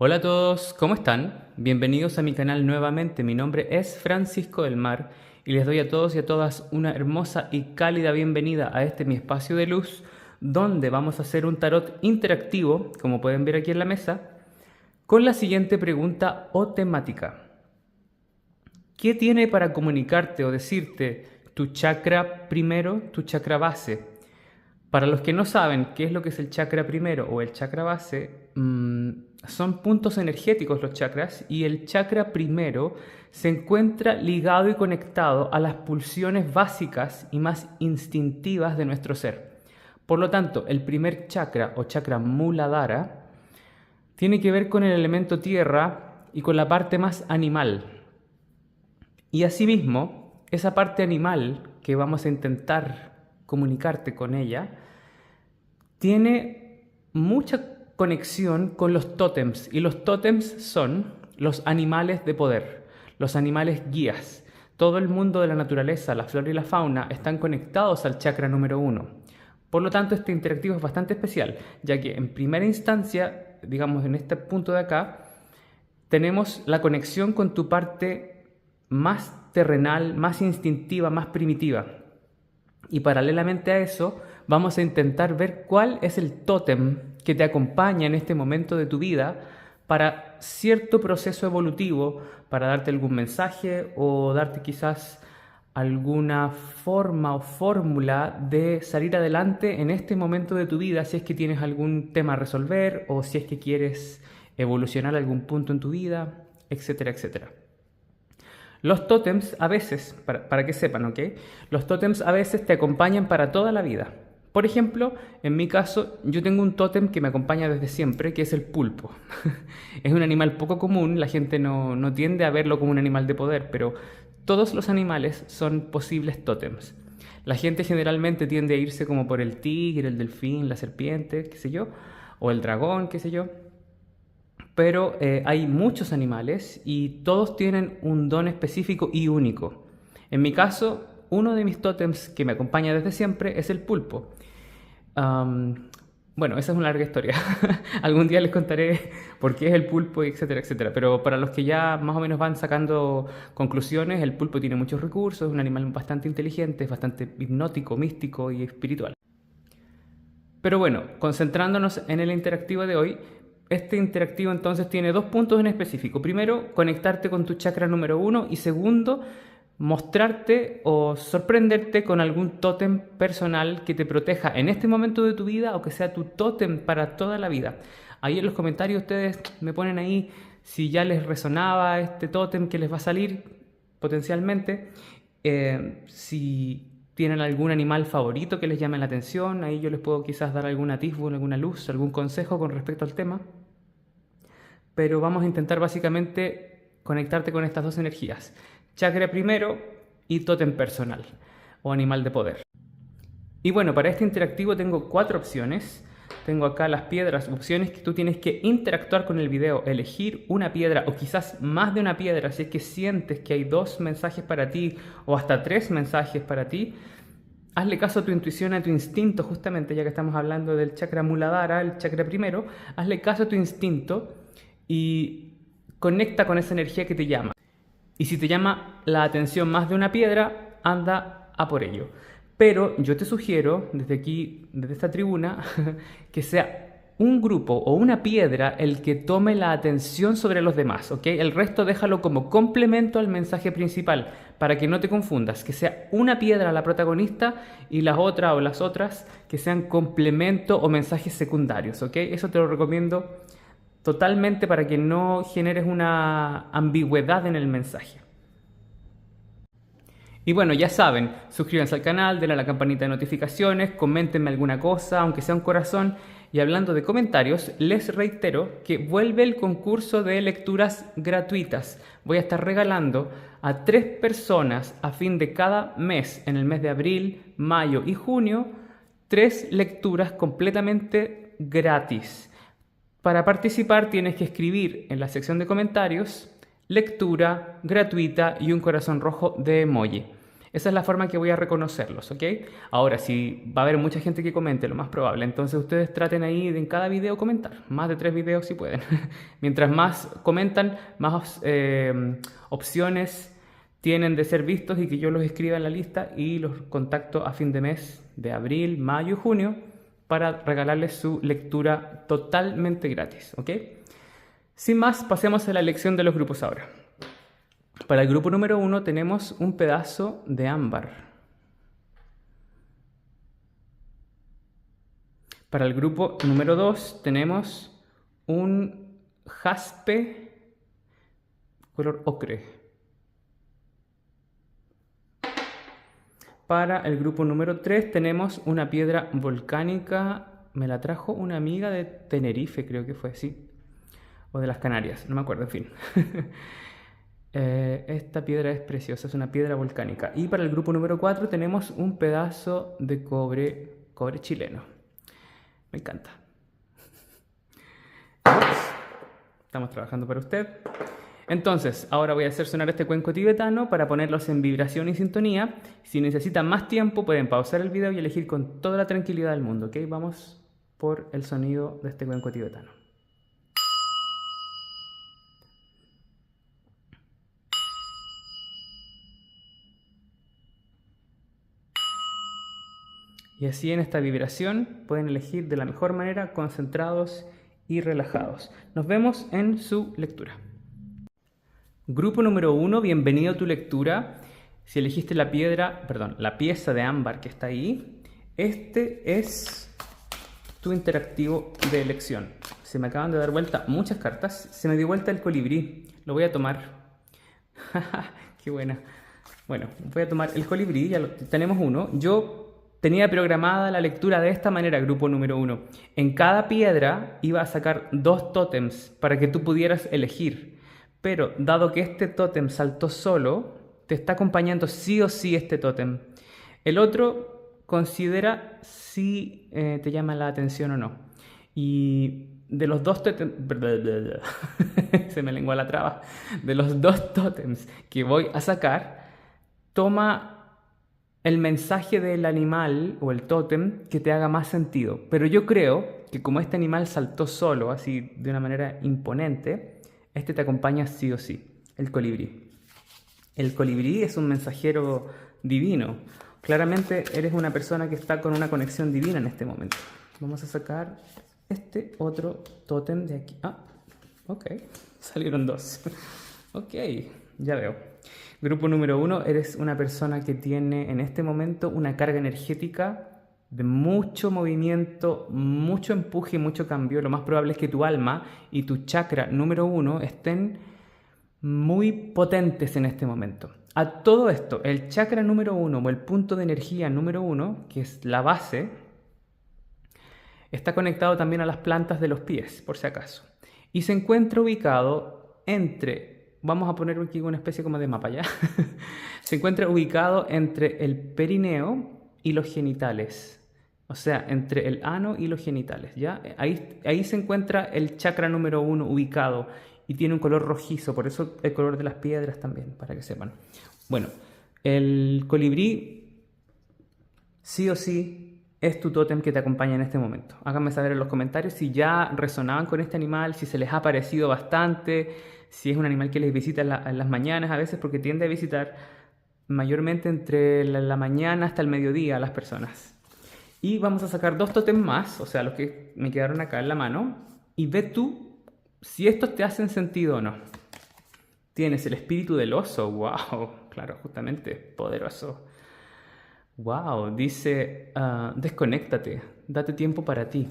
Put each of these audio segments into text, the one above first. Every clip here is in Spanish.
Hola a todos, ¿cómo están? Bienvenidos a mi canal nuevamente. Mi nombre es Francisco del Mar y les doy a todos y a todas una hermosa y cálida bienvenida a este mi espacio de luz, donde vamos a hacer un tarot interactivo, como pueden ver aquí en la mesa, con la siguiente pregunta o temática. ¿Qué tiene para comunicarte o decirte tu chakra primero, tu chakra base? Para los que no saben qué es lo que es el chakra primero o el chakra base, son puntos energéticos los chakras, y el chakra primero se encuentra ligado y conectado a las pulsiones básicas y más instintivas de nuestro ser. Por lo tanto, el primer chakra o chakra Muladhara tiene que ver con el elemento tierra y con la parte más animal. Y asimismo, esa parte animal que vamos a intentar comunicarte con ella tiene mucha conexión con los tótems, y los tótems son los animales de poder, los animales guías. Todo el mundo de la naturaleza, la flora y la fauna están conectados al chakra número 1. Por lo tanto, este interactivo es bastante especial, ya que en primera instancia, digamos en este punto de acá, tenemos la conexión con tu parte más terrenal, más instintiva, más primitiva. Y paralelamente a eso, vamos a intentar ver cuál es el tótem que te acompaña en este momento de tu vida para cierto proceso evolutivo, para darte algún mensaje o darte quizás alguna forma o fórmula de salir adelante en este momento de tu vida, si es que tienes algún tema a resolver o si es que quieres evolucionar algún punto en tu vida, etcétera, etcétera. Los tótems a veces, para que sepan, ¿ok? Los tótems a veces te acompañan para toda la vida. Por ejemplo, en mi caso, yo tengo un tótem que me acompaña desde siempre, que es el pulpo. Es un animal poco común, la gente no tiende a verlo como un animal de poder, pero todos los animales son posibles tótems. La gente generalmente tiende a irse como por el tigre, el delfín, la serpiente, qué sé yo, o el dragón, qué sé yo. Pero hay muchos animales y todos tienen un don específico y único. En mi caso, uno de mis tótems que me acompaña desde siempre es el pulpo. Bueno, esa es una larga historia. Algún día les contaré por qué es el pulpo, etcétera, etcétera. Pero para los que ya más o menos van sacando conclusiones, el pulpo tiene muchos recursos, es un animal bastante inteligente, es bastante hipnótico, místico y espiritual. Pero bueno, concentrándonos en el interactivo de hoy, este interactivo entonces tiene dos puntos en específico. Primero, conectarte con tu chakra número 1, y segundo, mostrarte o sorprenderte con algún tótem personal que te proteja en este momento de tu vida o que sea tu tótem para toda la vida. Ahí en los comentarios ustedes me ponen ahí si ya les resonaba este tótem que les va a salir potencialmente, si tienen algún animal favorito que les llame la atención, ahí yo les puedo quizás dar algún atisbo, alguna luz, algún consejo con respecto al tema. Pero vamos a intentar básicamente conectarte con estas dos energías: chakra primero y tótem personal o animal de poder. Y bueno, para este interactivo tengo 4 opciones. Tengo acá las piedras, opciones que tú tienes que interactuar con el video, elegir una piedra o quizás más de una piedra si es que sientes que hay 2 mensajes para ti o hasta 3 mensajes para ti. Hazle caso a tu intuición, a tu instinto, justamente ya que estamos hablando del chakra Muladhara, el chakra primero. Hazle caso a tu instinto y conecta con esa energía que te llama. Y si te llama la atención más de una piedra, anda a por ello. Pero yo te sugiero, desde aquí, desde esta tribuna, que sea un grupo o una piedra el que tome la atención sobre los demás, ¿ok? El resto déjalo como complemento al mensaje principal, para que no te confundas, que sea una piedra la protagonista y las otras o las otras que sean complemento o mensajes secundarios, ¿ok? Eso te lo recomiendo totalmente para que no generes una ambigüedad en el mensaje. Y bueno, ya saben, suscríbanse al canal, denle a la campanita de notificaciones, coméntenme alguna cosa, aunque sea un corazón. Y hablando de comentarios, les reitero que vuelve el concurso de lecturas gratuitas. Voy a estar regalando a 3 personas a fin de cada mes, en el mes de abril, mayo y junio, 3 lecturas completamente gratis. Para participar tienes que escribir en la sección de comentarios lectura gratuita y un corazón rojo de emoji. Esa es la forma que voy a reconocerlos, ¿ok? Ahora, si va a haber mucha gente que comente, lo más probable, entonces ustedes traten ahí de en cada video comentar, más de 3 videos si pueden. Mientras más comentan, más opciones tienen de ser vistos y que yo los escriba en la lista y los contacto a fin de mes de abril, mayo y junio para regalarles su lectura totalmente gratis, ¿ok? Sin más, pasemos a la elección de los grupos ahora. Para el grupo número 1 tenemos un pedazo de ámbar. Para el grupo número 2 tenemos un jaspe color ocre. Para el grupo número 3 tenemos una piedra volcánica. Me la trajo una amiga de Tenerife, creo que fue, sí. O de las Canarias, no me acuerdo, en fin. Esta piedra es preciosa, es una piedra volcánica. Y para el grupo número 4 tenemos un pedazo de cobre chileno. Me encanta. Estamos trabajando para usted. Entonces, ahora voy a hacer sonar este cuenco tibetano para ponerlos en vibración y sintonía. Si necesitan más tiempo, pueden pausar el video y elegir con toda la tranquilidad del mundo, ¿ok? Vamos por el sonido de este cuenco tibetano. Y así en esta vibración pueden elegir de la mejor manera, concentrados y relajados. Nos vemos en su lectura. Grupo número 1, bienvenido a tu lectura. Si elegiste la pieza de ámbar que está ahí, este es tu interactivo de elección. Se me acaban de dar vuelta muchas cartas. Se me dio vuelta el colibrí. Lo voy a tomar. Qué buena. Bueno, voy a tomar el colibrí. Ya tenemos uno. Yo tenía programada la lectura de esta manera, grupo número 1. En cada piedra iba a sacar 2 tótems para que tú pudieras elegir. Pero dado que este tótem saltó solo, te está acompañando sí o sí este tótem. El otro considera si te llama la atención o no. Y de los 2 tótems... se me lengua la traba. De los 2 tótems que voy a sacar, toma el mensaje del animal o el tótem que te haga más sentido. Pero yo creo que como este animal saltó solo, así de una manera imponente, este te acompaña sí o sí, el colibrí. El colibrí es un mensajero divino. Claramente eres una persona que está con una conexión divina en este momento. Vamos a sacar este otro tótem de aquí. Ah, ok, salieron 2. Ok, ya veo. Grupo número 1, eres una persona que tiene en este momento una carga energética de mucho movimiento, mucho empuje y mucho cambio. Lo más probable es que tu alma y tu chakra número 1 estén muy potentes en este momento. A todo esto, el chakra número 1 o el punto de energía número 1, que es la base, está conectado también a las plantas de los pies, por si acaso. Y se encuentra ubicado entre, vamos a poner aquí una especie como de mapa ya, se encuentra ubicado entre el perineo y los genitales. O sea, entre el ano y los genitales, ¿ya? Ahí se encuentra el chakra número 1 ubicado y tiene un color rojizo, por eso el color de las piedras también, para que sepan. Bueno, el colibrí sí o sí es tu tótem que te acompaña en este momento. Háganme saber en los comentarios si ya resonaban con este animal, si se les ha parecido bastante, si es un animal que les visita en las mañanas a veces, porque tiende a visitar mayormente entre la mañana hasta el mediodía a las personas. Y vamos a sacar 2 tótems más, o sea, los que me quedaron acá en la mano, y ve tú si estos te hacen sentido o no. Tienes el espíritu del oso, wow, claro, justamente, poderoso. Wow, dice, desconéctate, date tiempo para ti.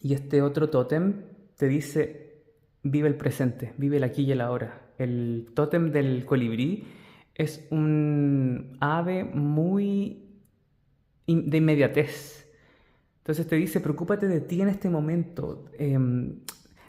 Y este otro tótem te dice, vive el presente, vive el aquí y el ahora. El tótem del colibrí es un ave muy de inmediatez. Entonces te dice, preocúpate de ti en este momento.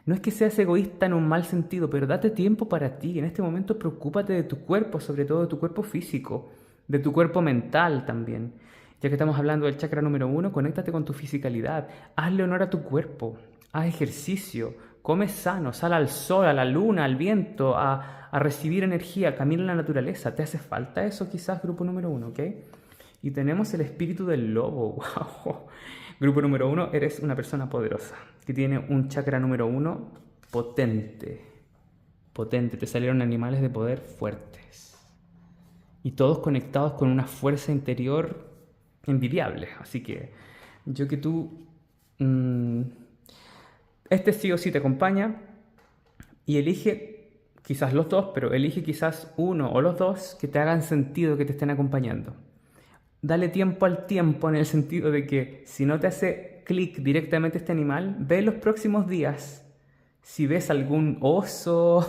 No es que seas egoísta en un mal sentido, pero date tiempo para ti. En este momento preocúpate de tu cuerpo, sobre todo de tu cuerpo físico, de tu cuerpo mental también. Ya que estamos hablando del chakra número 1, conéctate con tu fisicalidad. Hazle honor a tu cuerpo, haz ejercicio, come sano, sal al sol, a la luna, al viento, a a recibir energía, camina en la naturaleza. ¿Te hace falta eso quizás, grupo número 1, ok? Y tenemos el espíritu del lobo, wow. Grupo número 1, eres una persona poderosa, que tiene un chakra número 1 potente. Potente, te salieron animales de poder fuertes. Y todos conectados con una fuerza interior envidiable. Así que yo que tú... este sí o sí te acompaña y elige quizás los dos, pero elige quizás uno o los dos que te hagan sentido, que te estén acompañando. Dale tiempo al tiempo en el sentido de que si no te hace clic directamente este animal, ve los próximos días. Si ves algún oso,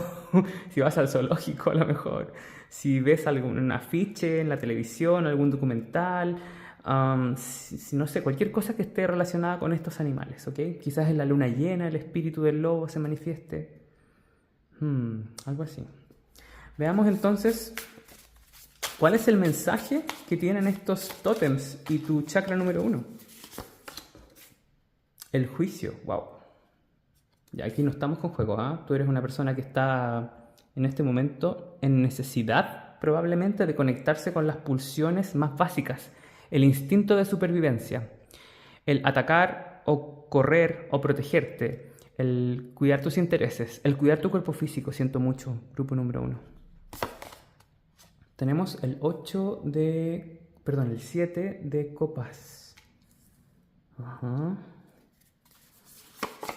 si vas al zoológico a lo mejor, si ves algún afiche en la televisión, algún documental, no sé, cualquier cosa que esté relacionada con estos animales, ¿ok? Quizás en la luna llena el espíritu del lobo se manifieste. Algo así. Veamos entonces cuál es el mensaje que tienen estos tótems y tu chakra número 1. El juicio, wow. Y aquí no estamos con juegos, ¿ah? Tú eres una persona que está en este momento en necesidad probablemente de conectarse con las pulsiones más básicas, el instinto de supervivencia, el atacar o correr o protegerte, el cuidar tus intereses, el cuidar tu cuerpo físico. Siento mucho, grupo número 1. Tenemos el 7 de copas. Ajá.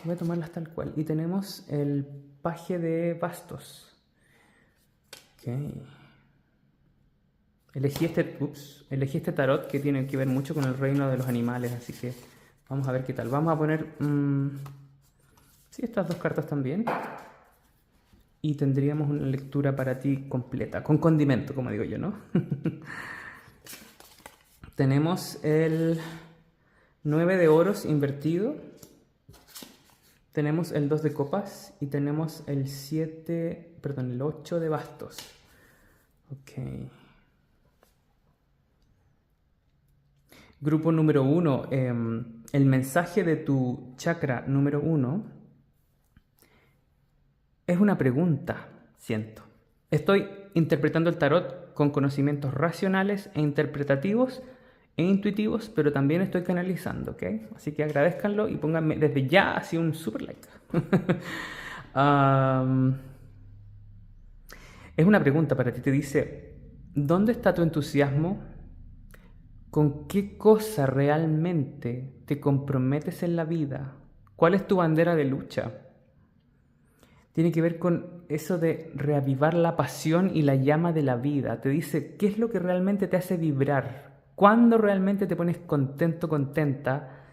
Voy a tomarlas tal cual. Y tenemos el paje de bastos. Ok. Elegí este tarot que tiene que ver mucho con el reino de los animales, así que vamos a ver qué tal. Vamos a poner sí, estas dos cartas también. Y tendríamos una lectura para ti completa, con condimento, como digo yo, ¿no? Tenemos el 9 de oros invertido. Tenemos el 2 de copas y tenemos el 8 de bastos. Ok. Grupo número 1, el mensaje de tu chakra número 1 es una pregunta, siento. Estoy interpretando el tarot con conocimientos racionales e interpretativos e intuitivos, pero también estoy canalizando, ¿ok? Así que agradezcanlo y pónganme desde ya así un super like. Es una pregunta para ti, te dice, ¿dónde está tu entusiasmo? ¿Con qué cosa realmente te comprometes en la vida? ¿Cuál es tu bandera de lucha? Tiene que ver con eso de reavivar la pasión y la llama de la vida. Te dice, ¿qué es lo que realmente te hace vibrar? ¿Cuándo realmente te pones contento, contenta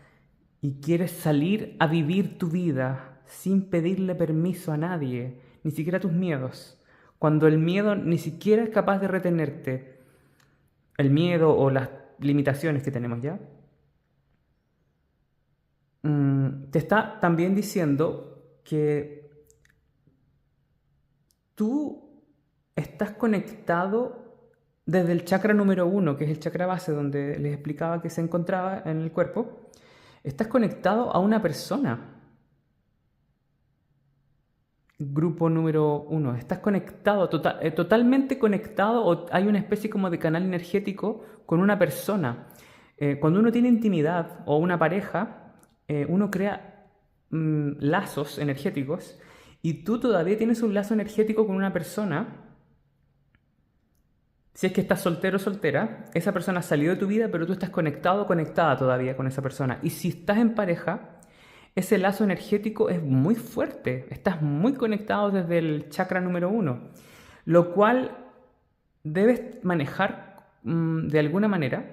y quieres salir a vivir tu vida sin pedirle permiso a nadie, ni siquiera a tus miedos? Cuando el miedo ni siquiera es capaz de retenerte, el miedo o las limitaciones que tenemos ya, te está también diciendo que tú estás conectado desde el chakra número 1, que es el chakra base, donde les explicaba que se encontraba en el cuerpo. Estás conectado a una persona. Grupo número 1. Estás conectado, totalmente conectado, o hay una especie como de canal energético con una persona. Cuando uno tiene intimidad o una pareja, uno crea lazos energéticos, y tú todavía tienes un lazo energético con una persona. Si es que estás soltero o soltera, esa persona ha salido de tu vida, pero tú estás conectado o conectada todavía con esa persona. Y si estás en pareja, ese lazo energético es muy fuerte. Estás muy conectado desde el chakra número 1, lo cual debes manejar de alguna manera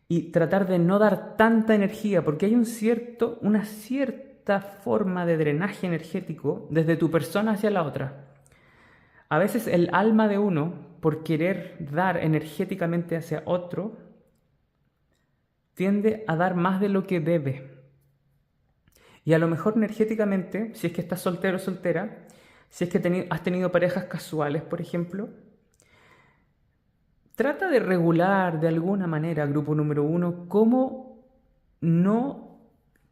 y tratar de no dar tanta energía, porque hay una cierta forma de drenaje energético desde tu persona hacia la otra. A veces el alma de uno, por querer dar energéticamente hacia otro, tiende a dar más de lo que debe. Y a lo mejor energéticamente, si es que estás soltero o soltera, si es que has tenido parejas casuales, por ejemplo, trata de regular de alguna manera, grupo número 1, cómo no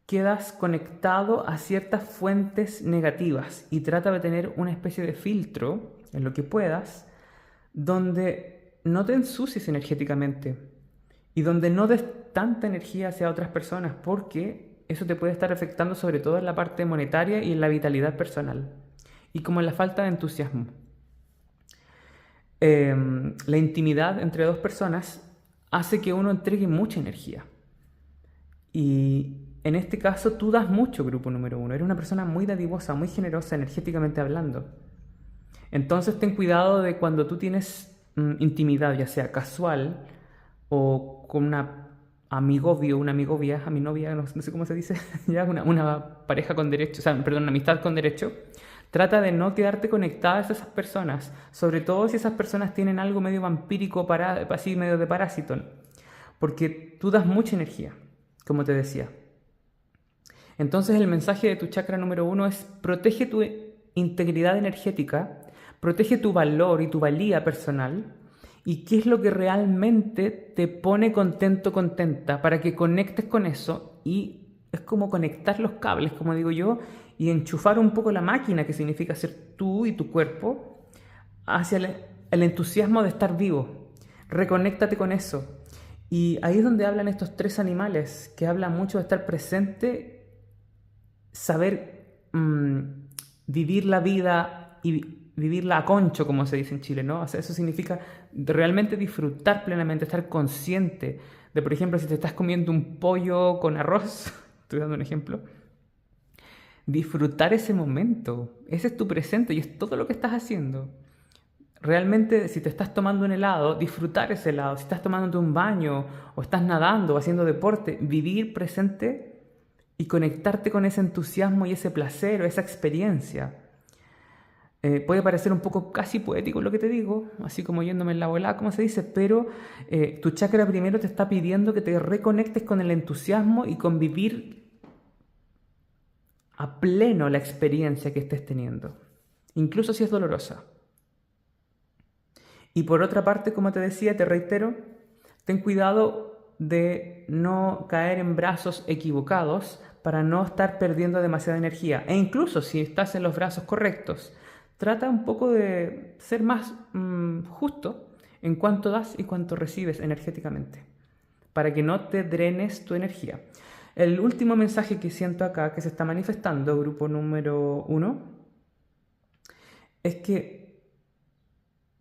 quedas conectado a ciertas fuentes negativas, y trata de tener una especie de filtro en lo que puedas, donde no te ensucies energéticamente y donde no des tanta energía hacia otras personas, porque eso te puede estar afectando sobre todo en la parte monetaria y en la vitalidad personal, y como en la falta de entusiasmo. La intimidad entre dos personas hace que uno entregue mucha energía. Y en este caso tú das mucho, grupo número uno. Eres una persona muy dadivosa, muy generosa energéticamente hablando. Entonces ten cuidado de cuando tú tienes intimidad, ya sea casual o con una amigovio, una amigovia, a mi novia, no sé cómo se dice, ya una pareja con derecho, o sea, perdón, una amistad con derecho. Trata de no quedarte conectada a esas personas, sobre todo si esas personas tienen algo medio vampírico, así medio de parásito, porque tú das mucha energía, como te decía. Entonces el mensaje de tu chakra número uno es: protege tu integridad energética, protege tu valor y tu valía personal, y qué es lo que realmente te pone contento, contenta, para que conectes con eso. Y es como conectar los cables, como digo yo, y enchufar un poco la máquina, que significa ser tú y tu cuerpo, hacia el entusiasmo de estar vivo. Reconéctate con eso. Y ahí es donde hablan estos tres animales, que hablan mucho de estar presente, saber vivir la vida y vivirla a concho, como se dice en Chile, ¿no? O sea, eso significa realmente disfrutar plenamente, estar consciente de, por ejemplo, si te estás comiendo un pollo con arroz, estoy dando un ejemplo, disfrutar ese momento. Ese es tu presente y es todo lo que estás haciendo. Realmente, si te estás tomando un helado, disfrutar ese helado. Si estás tomándote un baño o estás nadando o haciendo deporte, vivir presente y conectarte con ese entusiasmo y ese placer o esa experiencia. Puede parecer un poco casi poético lo que te digo, así como yéndome en la volada, como se dice, pero tu chakra primero te está pidiendo que te reconectes con el entusiasmo y con vivir a pleno la experiencia que estés teniendo, incluso si es dolorosa. Y por otra parte, como te decía, te reitero, ten cuidado de no caer en brazos equivocados para no estar perdiendo demasiada energía. E incluso si estás en los brazos correctos, trata un poco de ser más justo en cuanto das y cuánto recibes energéticamente, para que no te drenes tu energía. El último mensaje que siento acá, que se está manifestando, grupo número uno, es que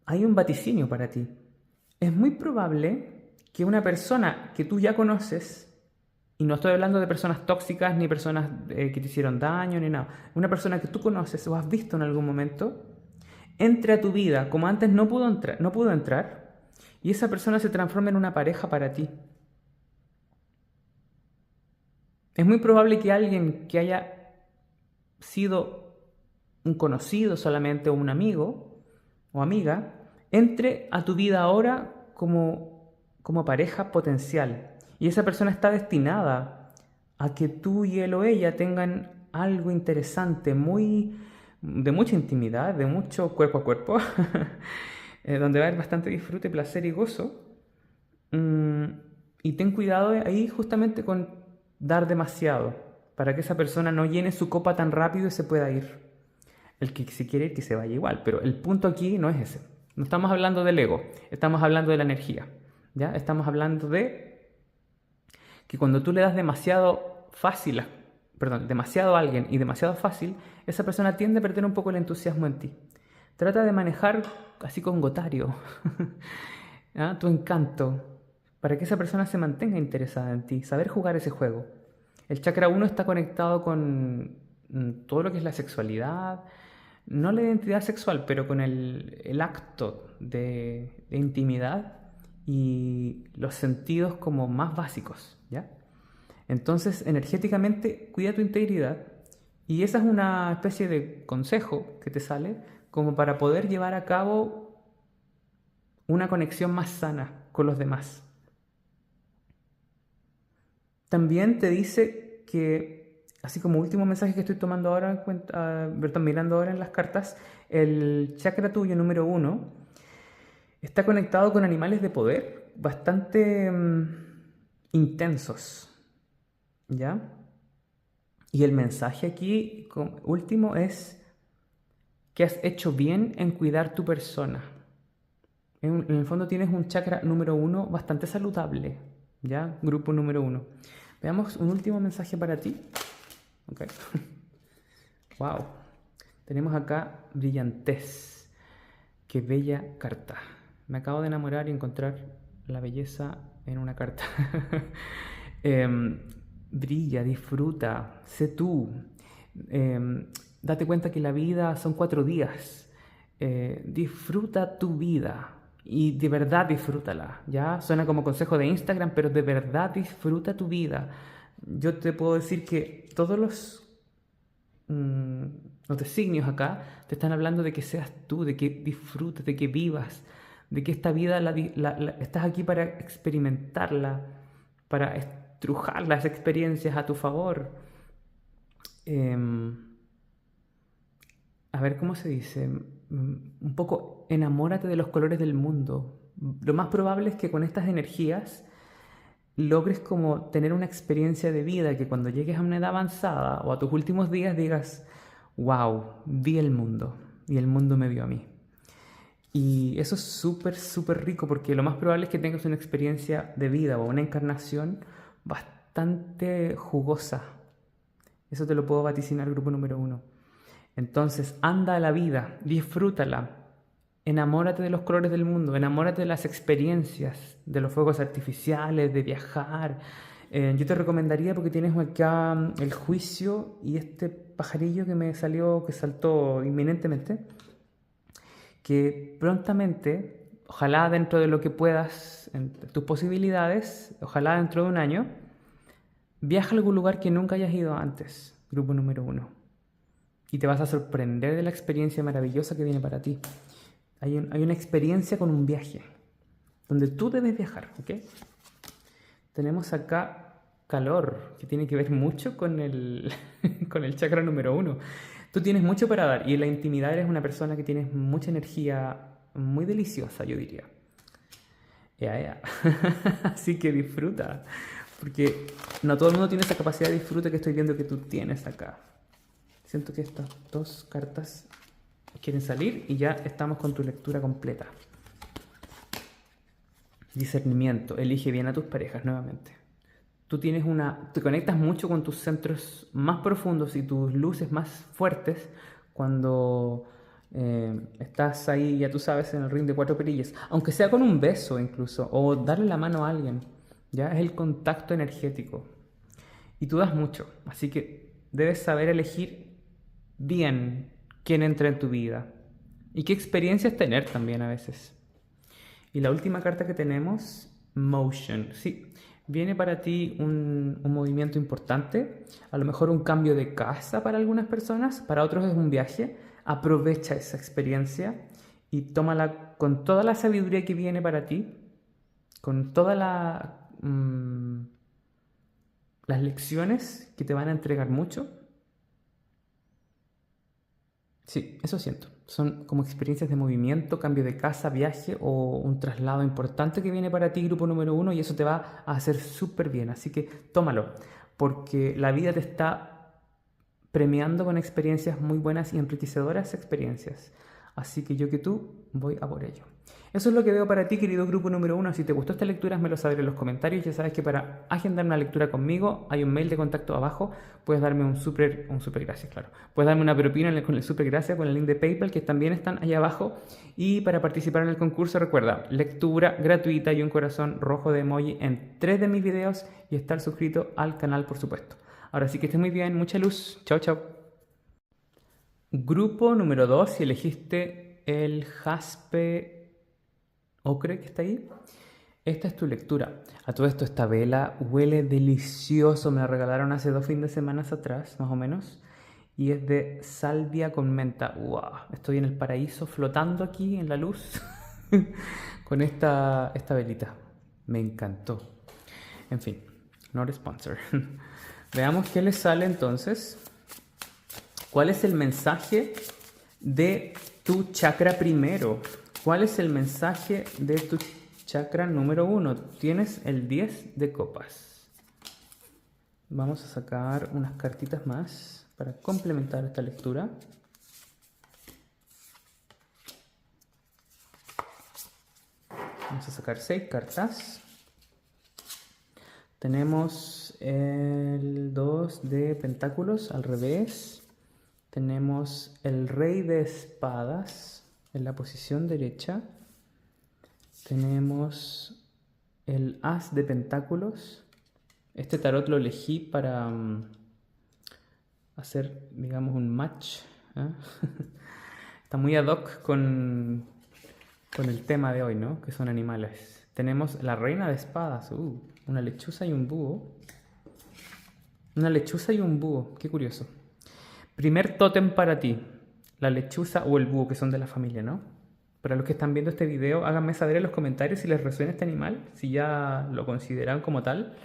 hay un vaticinio para ti. Es muy probable que una persona que tú ya conoces, y no estoy hablando de personas tóxicas ni personas que te hicieron daño ni nada, una persona que tú conoces o has visto en algún momento, entre a tu vida como antes no pudo entrar, y esa persona se transforma en una pareja para ti. Es muy probable que alguien que haya sido un conocido solamente o un amigo o amiga entre a tu vida ahora como pareja potencial. Y esa persona está destinada a que tú y él o ella tengan algo interesante, de mucha intimidad, de mucho cuerpo a cuerpo, donde va a haber bastante disfrute, placer y gozo. Mm, y ten cuidado ahí justamente con dar demasiado, para que esa persona no llene su copa tan rápido y se pueda ir. El que se quiere ir, que se vaya igual, pero el punto aquí no es ese. No estamos hablando del ego, estamos hablando de la energía. ¿Ya? Estamos hablando de que cuando tú le das demasiado a alguien y demasiado fácil, esa persona tiende a perder un poco el entusiasmo en ti. Trata de manejar así con gotario ¿ah? Tu encanto, para que esa persona se mantenga interesada en ti, saber jugar ese juego. El chakra uno está conectado con todo lo que es la sexualidad, no la identidad sexual, pero con el acto de intimidad y los sentidos como más básicos, ¿ya? Entonces, energéticamente, cuida tu integridad, y esa es una especie de consejo que te sale como para poder llevar a cabo una conexión más sana con los demás. También te dice que, así como último mensaje que estoy tomando ahora en cuenta, mirando ahora en las cartas, el chakra tuyo número uno está conectado con animales de poder bastante intensos, ¿ya? Y el mensaje aquí último es: que has hecho bien en cuidar tu persona. En el fondo tienes un chakra número 1 bastante saludable, ¿ya? Grupo número 1. Veamos un último mensaje para ti. Okay. Wow. Tenemos acá brillantez. Qué bella carta. Me acabo de enamorar y encontrar la belleza en una carta. Brilla, disfruta, sé tú. Date cuenta que la vida son 4 días. Disfruta tu vida y de verdad disfrútala. Ya suena como consejo de Instagram, pero de verdad disfruta tu vida. Yo te puedo decir que todos los designios acá te están hablando de que seas tú, de que disfrutes, de que vivas, de que esta vida estás aquí para experimentarla, para estrujar las experiencias a tu favor. A ver, ¿cómo se dice? Un poco enamórate de los colores del mundo. Lo más probable es que con estas energías logres como tener una experiencia de vida que cuando llegues a una edad avanzada o a tus últimos días digas, wow, vi el mundo y el mundo me vio a mí. Y eso es súper, súper rico porque lo más probable es que tengas una experiencia de vida o una encarnación bastante jugosa. Eso te lo puedo vaticinar, grupo número 1. Entonces, anda a la vida, disfrútala, enamórate de los colores del mundo, enamórate de las experiencias, de los fuegos artificiales, de viajar. Yo te recomendaría, porque tienes acá el juicio y este pajarillo que me salió, que saltó inminentemente, que prontamente, ojalá dentro de lo que puedas, en tus posibilidades, ojalá dentro de un año, viaja a algún lugar que nunca hayas ido antes, grupo número 1. Y te vas a sorprender de la experiencia maravillosa que viene para ti. Hay una experiencia con un viaje, donde tú debes viajar, ¿ok? Tenemos acá calor, que tiene que ver mucho con con el chakra número 1. Tú tienes mucho para dar y en la intimidad eres una persona que tienes mucha energía muy deliciosa, yo diría. Así que disfruta, porque no todo el mundo tiene esa capacidad de disfrute que estoy viendo que tú tienes acá. Siento que estas 2 cartas quieren salir y ya estamos con tu lectura completa. Discernimiento. Elige bien a tus parejas nuevamente. Tú te conectas mucho con tus centros más profundos y tus luces más fuertes cuando estás ahí, ya tú sabes, en el ring de 4 perillas. Aunque sea con un beso incluso, o darle la mano a alguien. Ya es el contacto energético. Y tú das mucho, así que debes saber elegir bien quién entra en tu vida y qué experiencias tener también a veces. Y la última carta que tenemos, Motion. Sí, viene para ti un movimiento importante, a lo mejor un cambio de casa para algunas personas, para otros es un viaje. Aprovecha esa experiencia y tómala con toda la sabiduría que viene para ti, con todas las lecciones que te van a entregar mucho. Sí, eso siento. Son como experiencias de movimiento, cambio de casa, viaje o un traslado importante que viene para ti, grupo número 1, y eso te va a hacer súper bien. Así que tómalo, porque la vida te está premiando con experiencias muy buenas y enriquecedoras experiencias. Así que yo que tú voy a por ello. Eso es lo que veo para ti, querido grupo número 1. Si te gustó esta lectura, me lo sabré en los comentarios. Ya sabes que para agendar una lectura conmigo hay un mail de contacto abajo. Puedes darme un super gracias, claro. Puedes darme una propina con el super gracias, con el link de PayPal, que también están ahí abajo. Y para participar en el concurso, recuerda, lectura gratuita y un corazón rojo de emoji en 3 de mis videos y estar suscrito al canal, por supuesto. Ahora sí que estés muy bien, mucha luz. Chao, chao. Grupo número 2, si elegiste el jaspe ocre que está ahí, esta es tu lectura. A todo esto, esta vela huele delicioso, me la regalaron hace 2 fines de semana atrás, más o menos, y es de salvia con menta. ¡Wow! Estoy en el paraíso flotando aquí en la luz con esta velita. Me encantó. En fin, no sponsor. Veamos qué les sale entonces. ¿Cuál es el mensaje de tu chakra primero? ¿Cuál es el mensaje de tu chakra número 1? Tienes el 10 de copas. Vamos a sacar unas cartitas más para complementar esta lectura. Vamos a sacar 6 cartas. Tenemos el 2 de pentáculos al revés. Tenemos el rey de espadas en la posición derecha. Tenemos el as de pentáculos. Este tarot lo elegí para hacer, digamos, un match. ¿Eh? Está muy ad hoc con el tema de hoy, ¿no? Que son animales. Tenemos la reina de espadas. Una lechuza y un búho. Una lechuza y un búho. Qué curioso. Primer tótem para ti. La lechuza o el búho, que son de la familia, ¿no? Para los que están viendo este video, háganme saber en los comentarios si les resuena este animal, si ya lo consideran como tal.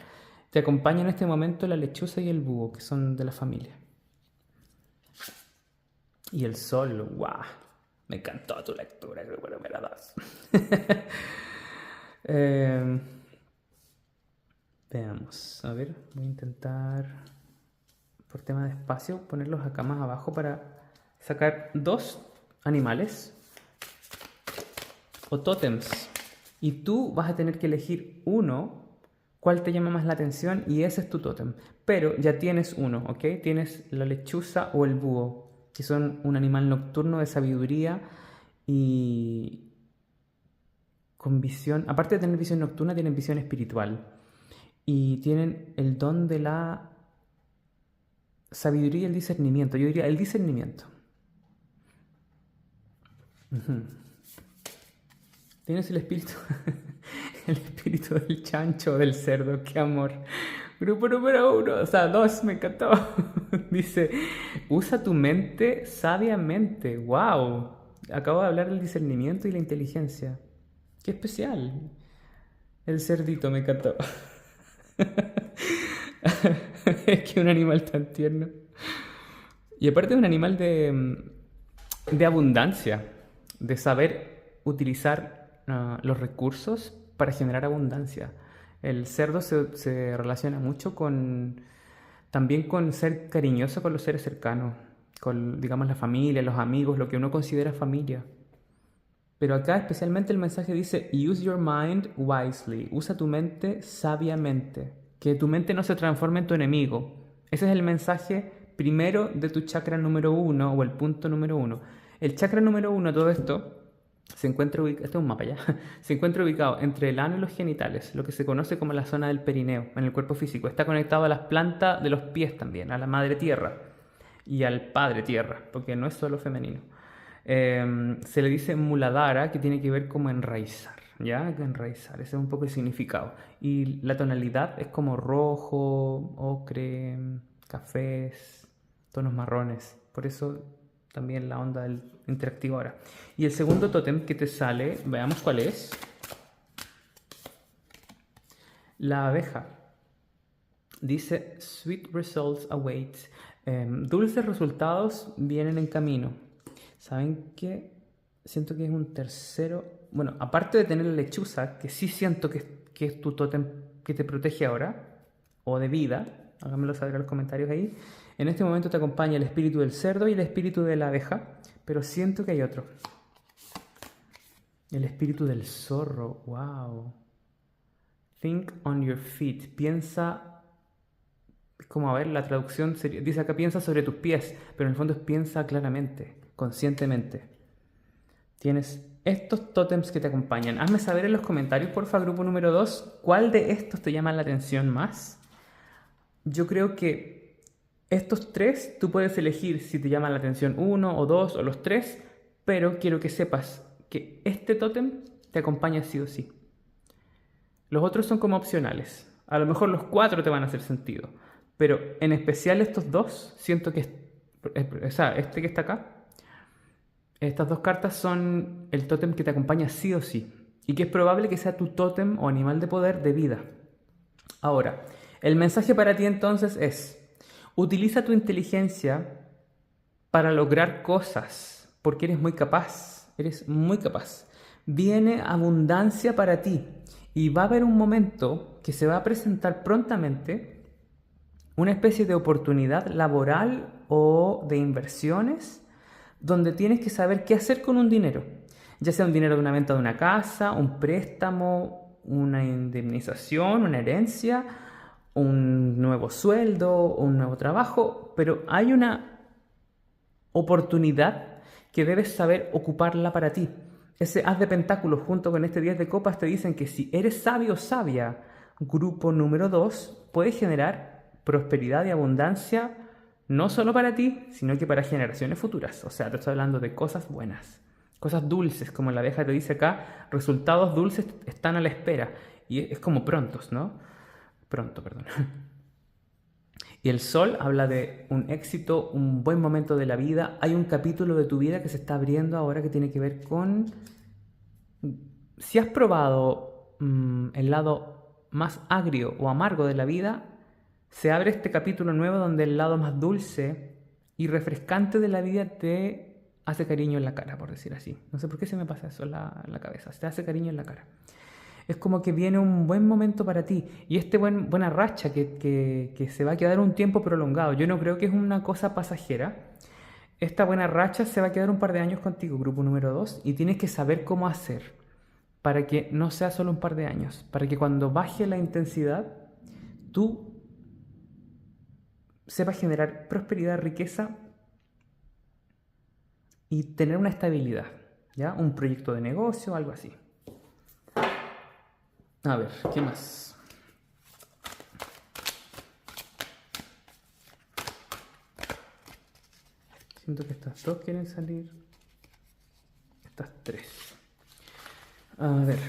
Te acompaña en este momento la lechuza y el búho, que son de la familia. Y el sol, ¡guau! Me encantó tu lectura, grupo número 2. Veamos, a ver, voy a intentar, por tema de espacio, ponerlos acá más abajo para sacar 2 animales o tótems. Y tú vas a tener que elegir uno, cuál te llama más la atención, y ese es tu tótem. Pero ya tienes uno, ¿ok? Tienes la lechuza o el búho, que son un animal nocturno de sabiduría y con visión. Aparte de tener visión nocturna, tienen visión espiritual. Y tienen el don de la sabiduría y el discernimiento. Yo diría el discernimiento. Tienes el espíritu, el espíritu del chancho, del cerdo, qué amor. Grupo número 1, o sea, 2, me encantó. Dice, usa tu mente sabiamente. ¡Wow! Acabo de hablar del discernimiento y la inteligencia. ¡Qué especial! El cerdito me encantó. Es que un animal tan tierno. Y aparte es un animal de abundancia, de saber utilizar los recursos para generar abundancia. El cerdo se relaciona mucho también con ser cariñoso con los seres cercanos, con, digamos, la familia, los amigos, lo que uno considera familia. Pero acá especialmente el mensaje dice, use your mind wisely, usa tu mente sabiamente, que tu mente no se transforme en tu enemigo. Ese es el mensaje primero de tu chakra número 1 o el punto número 1. El chakra número 1, todo esto, se encuentra ubicado, este es un mapa ya, se encuentra ubicado entre el ano y los genitales, lo que se conoce como la zona del perineo, en el cuerpo físico. Está conectado a las plantas de los pies también, a la madre tierra y al padre tierra, porque no es solo femenino. Se le dice muladhara, que tiene que ver como enraizar, ¿ya? Enraizar, ese es un poco el significado. Y la tonalidad es como rojo, ocre, cafés, tonos marrones. Por eso también la onda del interactivo ahora. Y el segundo tótem que te sale, veamos cuál es. La abeja. Dice, sweet results await. Dulces resultados vienen en camino. ¿Saben qué? Siento que es un tercero. Bueno, aparte de tener la lechuza, que sí siento que es tu tótem que te protege ahora, o de vida, háganmelo saber en los comentarios ahí. En este momento te acompaña el espíritu del cerdo y el espíritu de la abeja, pero siento que hay otro. El espíritu del zorro, wow. Think on your feet. Piensa, como a ver, la traducción sería, dice acá piensa sobre tus pies, pero en el fondo es piensa claramente, conscientemente. Tienes estos tótems que te acompañan. Hazme saber en los comentarios, porfa, grupo número 2, ¿cuál de estos te llama la atención más? Yo creo que estos 3 tú puedes elegir si te llaman la atención 1 o 2 o los 3, pero quiero que sepas que este tótem te acompaña sí o sí. Los otros son como opcionales. A lo mejor los 4 te van a hacer sentido, pero en especial estos 2, siento que este que está acá, estas 2 cartas son el tótem que te acompaña sí o sí, y que es probable que sea tu tótem o animal de poder de vida. Ahora, el mensaje para ti entonces es, utiliza tu inteligencia para lograr cosas, porque eres muy capaz, Viene abundancia para ti, y va a haber un momento que se va a presentar prontamente, una especie de oportunidad laboral o de inversiones, donde tienes que saber qué hacer con un dinero. Ya sea un dinero de una venta de una casa, un préstamo, una indemnización, una herencia, un nuevo sueldo, un nuevo trabajo, pero hay una oportunidad que debes saber ocuparla para ti. Ese as de pentáculos junto con este 10 de copas te dicen que si eres sabio o sabia, grupo número 2, puedes generar prosperidad y abundancia no solo para ti, sino que para generaciones futuras. O sea, te estoy hablando de cosas buenas, cosas dulces, como la abeja te dice acá, resultados dulces están a la espera. Y es como prontos, ¿no? Pronto, perdón. Y el sol habla de un éxito, un buen momento de la vida. Hay un capítulo de tu vida que se está abriendo ahora que tiene que ver con si has probado el lado más agrio o amargo de la vida, se abre este capítulo nuevo donde el lado más dulce y refrescante de la vida te hace cariño en la cara, por decir así. No sé por qué se me pasa eso en la cabeza. Se te hace cariño en la cara. Es como que viene un buen momento para ti. Y buena racha que se va a quedar un tiempo prolongado. Yo no creo que es una cosa pasajera. Esta buena racha se va a quedar un par de años contigo, grupo número 2, y tienes que saber cómo hacer para que no sea solo un par de años, para que cuando baje la intensidad, tú sepas generar prosperidad, riqueza y tener una estabilidad, ¿ya? Un proyecto de negocio, algo así. A ver, ¿qué más? Siento que estas dos quieren salir. Estas tres. A ver.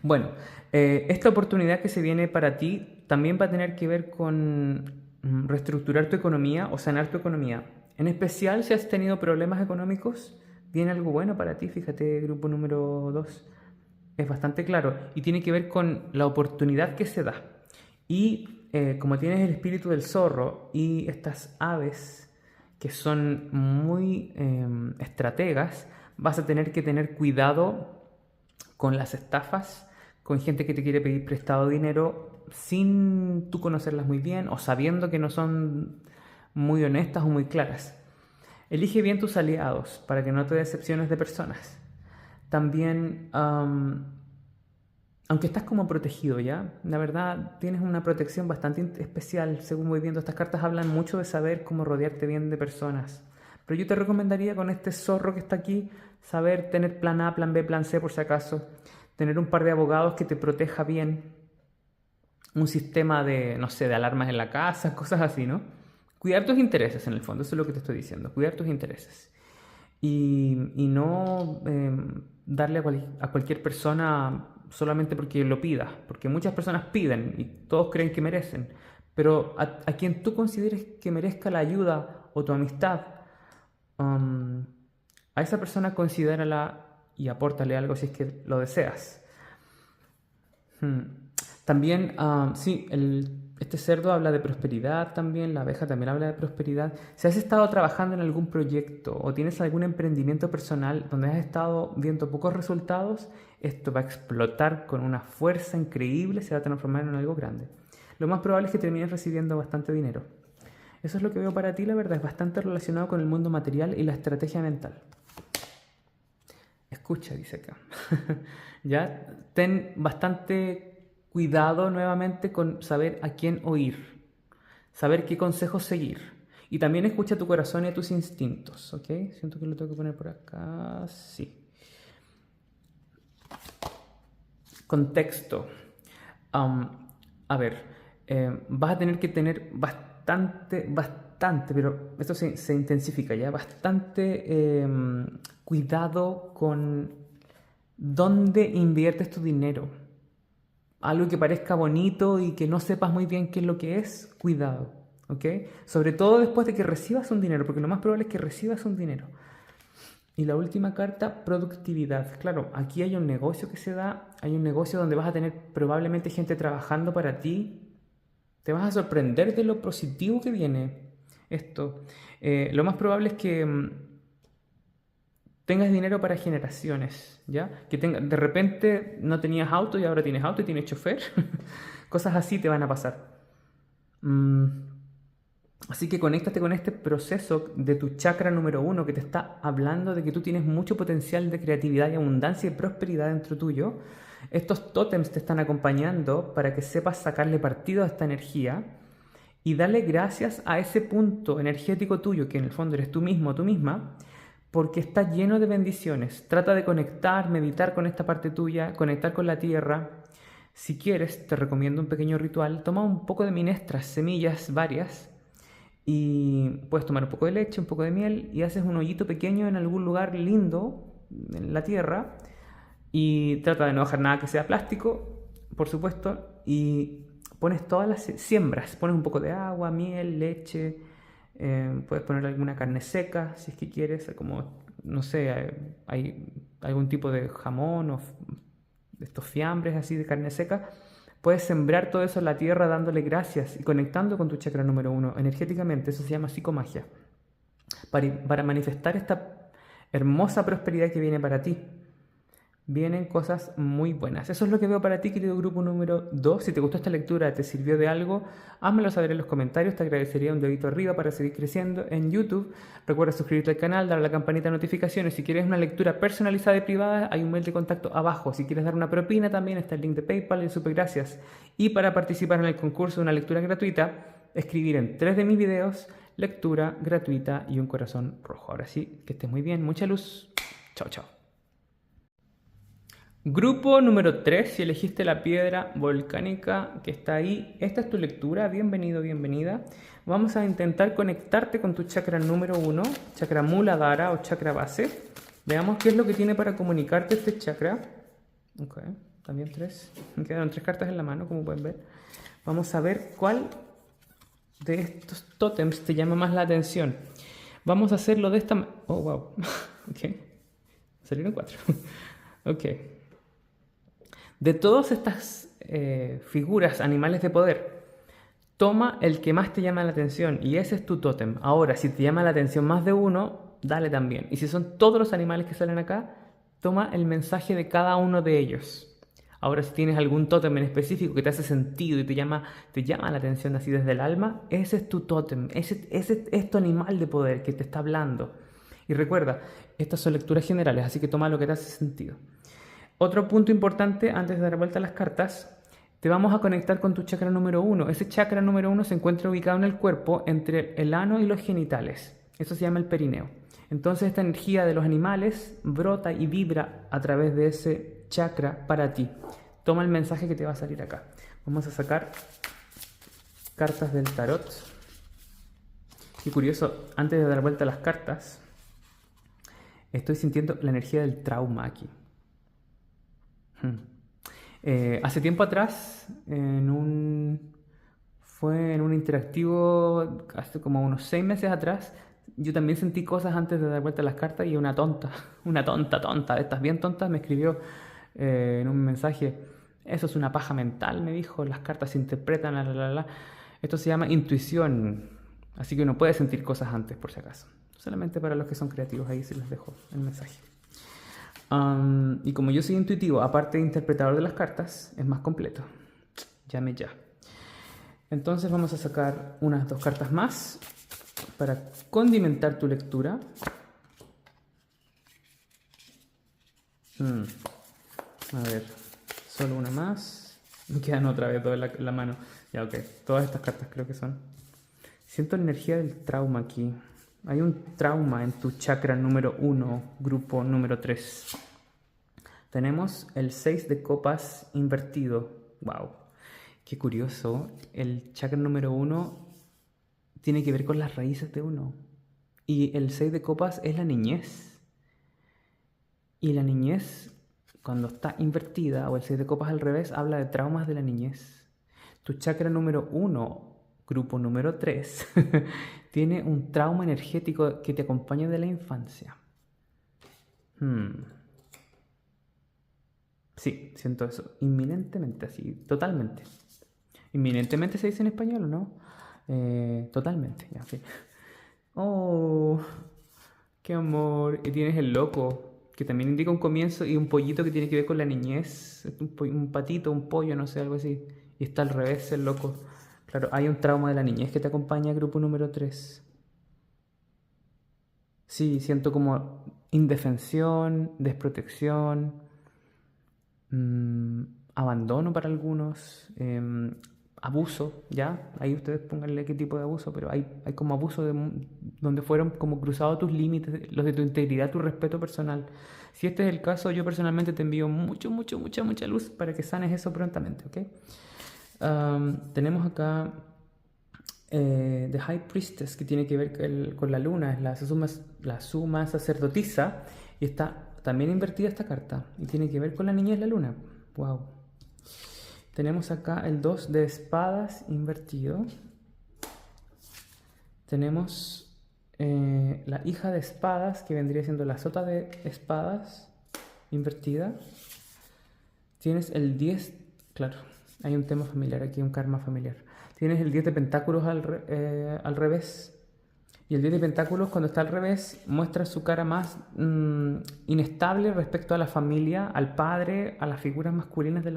Bueno, esta oportunidad que se viene para ti también va a tener que ver con reestructurar tu economía o sanar tu economía. En especial si has tenido problemas económicos, viene algo bueno para ti. Fíjate, grupo número 2. Es bastante claro y tiene que ver con la oportunidad que se da. Y como tienes el espíritu del zorro y estas aves que son muy estrategas, vas a tener que tener cuidado con las estafas, con gente que te quiere pedir prestado dinero sin tú conocerlas muy bien o sabiendo que no son muy honestas o muy claras. Elige bien tus aliados para que no te decepciones de personas. También, aunque estás como protegido ya, la verdad tienes una protección bastante especial, según voy viendo. Estas cartas hablan mucho de saber cómo rodearte bien de personas. Pero yo te recomendaría con este zorro que está aquí, saber tener plan A, plan B, plan C por si acaso. Tener un par de abogados que te proteja bien. Un sistema de, no sé, de alarmas en la casa, cosas así, ¿no? Cuidar tus intereses en el fondo, eso es lo que te estoy diciendo. Cuidar tus intereses. Y no darle a cualquier persona solamente porque lo pida. Porque muchas personas piden y todos creen que merecen. Pero a quien tú consideres que merezca la ayuda o tu amistad, a esa persona considérala y apórtale algo si es que lo deseas. También, sí, este cerdo habla de prosperidad también, la abeja también habla de prosperidad. Si has estado trabajando en algún proyecto o tienes algún emprendimiento personal donde has estado viendo pocos resultados, esto va a explotar con una fuerza increíble, se va a transformar en algo grande. Lo más probable es que termines recibiendo bastante dinero. Eso es lo que veo para ti, la verdad, es bastante relacionado con el mundo material y la estrategia mental. Escucha, dice acá. Ya, ten bastante cuidado nuevamente con saber a quién oír, saber qué consejos seguir. Y también escucha tu corazón y a tus instintos, ¿ok? Siento que lo tengo que poner por acá, sí. Contexto. A ver, vas a tener que tener bastante, pero esto se intensifica ya, bastante cuidado con dónde inviertes tu dinero. Algo que parezca bonito y que no sepas muy bien qué es lo que es, cuidado, ¿ok? Sobre todo después de que recibas un dinero, porque lo más probable es que recibas un dinero. Y la última carta, productividad. Claro, aquí hay un negocio que se da, hay un negocio donde vas a tener probablemente gente trabajando para ti. Te vas a sorprender de lo positivo que viene esto. Lo más probable es que tengas dinero para generaciones, ¿ya? De repente no tenías auto y ahora tienes auto y tienes chofer. Cosas así te van a pasar. Así que conéctate con este proceso de tu chakra número 1 que te está hablando de que tú tienes mucho potencial de creatividad y abundancia y prosperidad dentro tuyo. Estos tótems te están acompañando para que sepas sacarle partido a esta energía y darle gracias a ese punto energético tuyo, que en el fondo eres tú mismo o tú misma, porque está lleno de bendiciones. Trata de conectar, meditar con esta parte tuya, conectar con la tierra. Si quieres, te recomiendo un pequeño ritual. Toma un poco de minestras, semillas varias, y puedes tomar un poco de leche, un poco de miel y haces un hoyito pequeño en algún lugar lindo en la tierra y trata de no dejar nada que sea plástico, por supuesto, y pones todas las siembras, pones un poco de agua, miel, leche, puedes poner alguna carne seca si es que quieres, como, no sé, hay algún tipo de jamón o estos fiambres así de carne seca. Puedes sembrar todo eso en la tierra dándole gracias y conectando con tu chakra número 1 energéticamente. Eso se llama psicomagia. Para manifestar esta hermosa prosperidad que viene para ti. Vienen cosas muy buenas. Eso es lo que veo para ti, querido grupo número 2. Si te gustó esta lectura, te sirvió de algo, házmelo saber en los comentarios. Te agradecería un dedito arriba para seguir creciendo en YouTube. Recuerda suscribirte al canal, darle a la campanita de notificaciones. Si quieres una lectura personalizada y privada, hay un mail de contacto abajo. Si quieres dar una propina, también está el link de PayPal y super gracias. Y para participar en el concurso de una lectura gratuita, escribir en 3 de mis videos, lectura gratuita y un corazón rojo. Ahora sí, que estés muy bien. Mucha luz. Chao, chao. Grupo número 3, si elegiste la piedra volcánica que está ahí, esta es tu lectura, bienvenido, bienvenida. Vamos a intentar conectarte con tu chakra número 1, chakra Muladhara o chakra base. Veamos qué es lo que tiene para comunicarte este chakra. Ok, también 3. Me quedaron 3 cartas en la mano, como pueden ver. Vamos a ver cuál de estos tótems te llama más la atención. Vamos a hacerlo de esta manera. Oh, wow. Ok, salieron 4. Ok. De todas estas figuras, animales de poder, toma el que más te llama la atención y ese es tu tótem. Ahora, si te llama la atención más de uno, dale también. Y si son todos los animales que salen acá, toma el mensaje de cada uno de ellos. Ahora, si tienes algún tótem en específico que te hace sentido y te llama la atención así desde el alma, ese es tu tótem, ese es tu animal de poder que te está hablando. Y recuerda, estas son lecturas generales, así que toma lo que te hace sentido. Otro punto importante antes de dar vuelta a las cartas, te vamos a conectar con tu chakra número 1. Ese chakra número 1 se encuentra ubicado en el cuerpo entre el ano y los genitales. Eso se llama el perineo. Entonces esta energía de los animales brota y vibra a través de ese chakra para ti. Toma el mensaje que te va a salir acá. Vamos a sacar cartas del tarot. Qué curioso, antes de dar vuelta a las cartas, estoy sintiendo la energía del trauma aquí. Hace tiempo atrás, fue en un interactivo, hace como unos 6 meses atrás, yo también sentí cosas antes de dar vuelta a las cartas y una tonta, de estas bien tontas, me escribió en un mensaje, eso es una paja mental, me dijo, las cartas se interpretan, Esto se llama intuición, así que uno puede sentir cosas antes, por si acaso. Solamente para los que son creativos, ahí se les dejo el mensaje. Y como yo soy intuitivo, aparte de interpretador de las cartas, es más completo. Llame ya. Entonces vamos a sacar unas 2 cartas más para condimentar tu lectura. A ver, solo una más. Me quedan otra vez 2 en la mano. Ya, ok. Todas estas cartas creo que son. Siento la energía del trauma aquí. Hay un trauma en tu chakra número 1, grupo número 3. Tenemos el 6 de copas invertido. ¡Wow! Qué curioso. El chakra número 1 tiene que ver con las raíces de uno. Y el 6 de copas es la niñez. Y la niñez, cuando está invertida, o el 6 de copas al revés, habla de traumas de la niñez. Tu chakra número 1, grupo número 3, tiene un trauma energético que te acompaña de la infancia. Sí, siento eso. Inminentemente, así, totalmente. Inminentemente se dice en español, ¿o no? Totalmente, ya, sí. Oh, qué amor. Y tienes el loco, que también indica un comienzo, y un pollito que tiene que ver con la niñez. Un patito, un pollo, no sé, algo así. Y está al revés el loco. Claro, hay un trauma de la niñez que te acompaña, grupo número 3. Sí, siento como indefensión, desprotección, mm, abandono para algunos, abuso, ¿ya? Ahí ustedes pónganle qué tipo de abuso, pero hay como abuso donde fueron como cruzados tus límites, los de tu integridad, tu respeto personal. Si este es el caso, yo personalmente te envío mucha luz para que sanes eso prontamente, ¿ok? Tenemos acá The High Priestess, que tiene que ver con la luna, es la suma sacerdotisa, y está también invertida esta carta, y tiene que ver con la niñez, la luna. Wow. Tenemos acá el 2 de espadas invertido. Tenemos la hija de espadas, que vendría siendo la sota de espadas invertida. Tienes el 10, claro, hay un tema familiar aquí, un karma familiar. Tienes el 10 de pentáculos al revés. Y el 10 de pentáculos, cuando está al revés, muestra su cara más inestable respecto a la familia, al padre, a las figuras masculinas de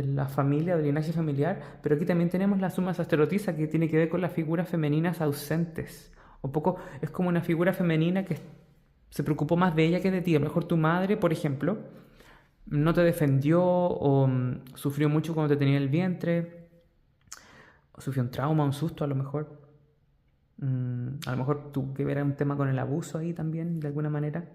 la familia, del linaje familiar. Pero aquí también tenemos la suma sacerdotisa, que tiene que ver con las figuras femeninas ausentes. Un poco es como una figura femenina que se preocupó más de ella que de ti. A lo mejor tu madre, por ejemplo, no te defendió o sufrió mucho cuando te tenía en el vientre, o sufrió un trauma, un susto a lo mejor. A lo mejor tuvo que ver un tema con el abuso ahí también, de alguna manera.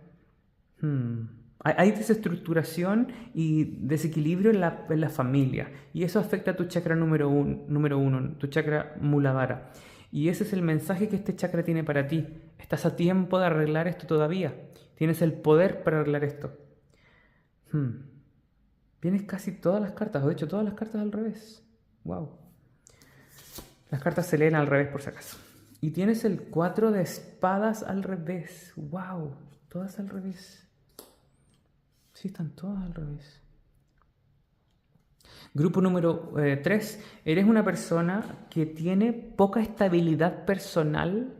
Hay desestructuración y desequilibrio en la familia, y eso afecta a tu chakra número uno, tu chakra Muladhara. Y ese es el mensaje que este chakra tiene para ti. Estás a tiempo de arreglar esto todavía. Tienes el poder para arreglar esto. Tienes casi todas las cartas, o de hecho todas las cartas al revés. Wow. Las cartas se leen al revés por si acaso. Y tienes el 4 de espadas al revés. ¡Wow! Todas al revés. Sí, están todas al revés. Grupo número 3. Eres una persona que tiene poca estabilidad personal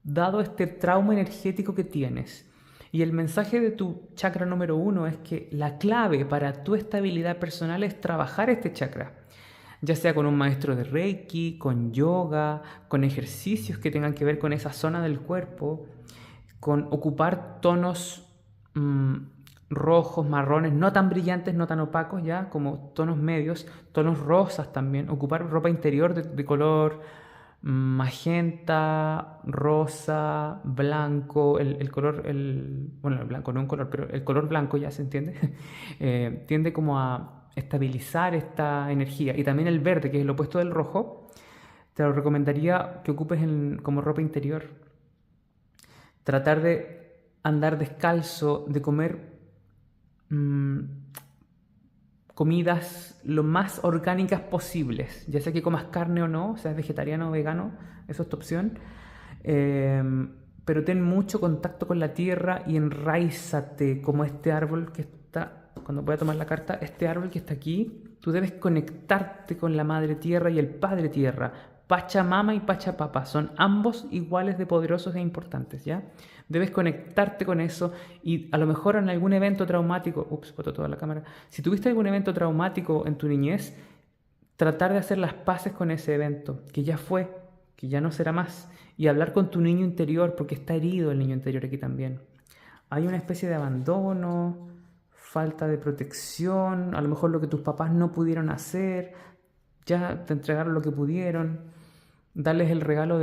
dado este trauma energético que tienes. Y el mensaje de tu chakra número 1 es que la clave para tu estabilidad personal es trabajar este chakra. Ya sea con un maestro de Reiki, con yoga, con ejercicios que tengan que ver con esa zona del cuerpo, con ocupar tonos rojos, marrones, no tan brillantes, no tan opacos ya, como tonos medios, tonos rosas también, ocupar ropa interior de color magenta, rosa, blanco, el color, bueno, el blanco no un color, pero el color blanco ya se entiende, tiende como a estabilizar esta energía. Y también el verde, que es el opuesto del rojo, te lo recomendaría que ocupes como ropa interior. Tratar de andar descalzo, de comer comidas lo más orgánicas posibles, ya sea que comas carne o no, seas vegetariano o vegano, eso es tu opción. Pero ten mucho contacto con la tierra y enraízate como este árbol que está, cuando voy a tomar la carta, este árbol que está aquí, tú debes conectarte con la madre tierra y el padre tierra. Pachamama y Pachapapa son ambos iguales de poderosos e importantes, ¿ya? Debes conectarte con eso, y a lo mejor en algún evento traumático, boto toda la cámara, si tuviste algún evento traumático en tu niñez, tratar de hacer las paces con ese evento, que ya fue, que ya no será más, y hablar con tu niño interior, porque está herido el niño interior aquí también. Hay una especie de abandono, falta de protección, a lo mejor lo que tus papás no pudieron hacer, ya te entregaron lo que pudieron. Darles el regalo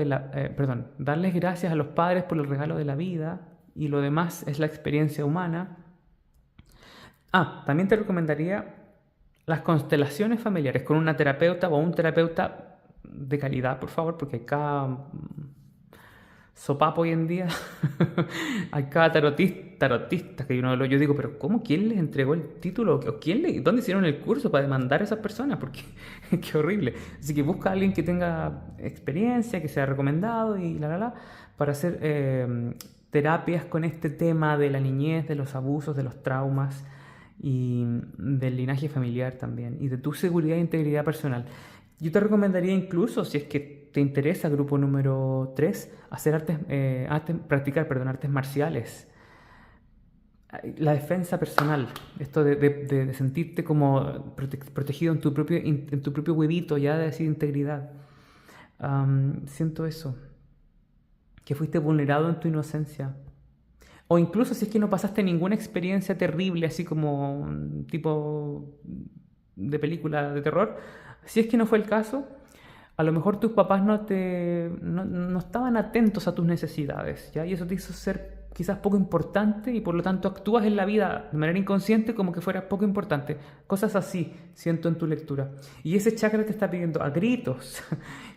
darles gracias a los padres por el regalo de la vida, y lo demás es la experiencia humana. También te recomendaría las constelaciones familiares con una terapeuta o un terapeuta de calidad, por favor, porque hay cada sopapo hoy en día, hay cada tarotista que yo digo, pero ¿cómo? ¿Quién les entregó el título? ¿O dónde hicieron el curso para demandar a esas personas? Porque qué horrible. Así que busca a alguien que tenga experiencia, que sea recomendado y para hacer terapias con este tema de la niñez, de los abusos, de los traumas y del linaje familiar también, y de tu seguridad e integridad personal. Yo te recomendaría incluso, si es que te interesa, grupo número 3, hacer practicar artes marciales. la defensa personal, esto de sentirte como protegido en tu propio huevito, ya de decir integridad. Siento eso, que fuiste vulnerado en tu inocencia. O incluso si es que no pasaste ninguna experiencia terrible, así como tipo de película de terror, si es que no fue el caso, a lo mejor tus papás no estaban atentos a tus necesidades, ¿ya? Y eso te hizo ser quizás poco importante y por lo tanto actúas en la vida de manera inconsciente como que fuera poco importante. Cosas así siento en tu lectura. Y ese chakra te está pidiendo a gritos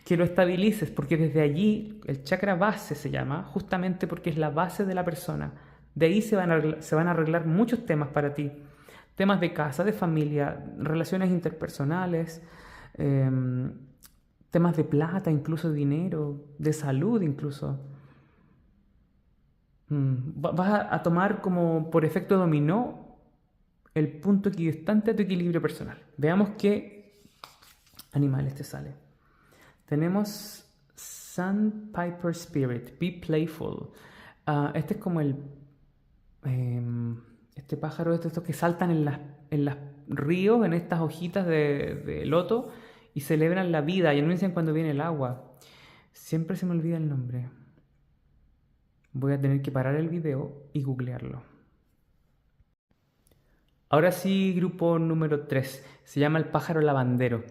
que lo estabilices, porque desde allí el chakra base se llama, justamente porque es la base de la persona. De ahí se van a arreglar muchos temas para ti. Temas de casa, de familia, relaciones interpersonales, temas de plata, incluso de dinero, de salud incluso. Vas a tomar como por efecto dominó el punto equidistante a tu equilibrio personal. Veamos qué animales te sale. Tenemos Sandpiper Spirit, Be Playful. Este es como este pájaro, estos que saltan en las ríos, en estas hojitas de loto y celebran la vida y anuncian cuando viene el agua. Siempre se me olvida el nombre. Voy a tener que parar el video y googlearlo. Ahora sí, grupo número 3. Se llama el pájaro lavandero.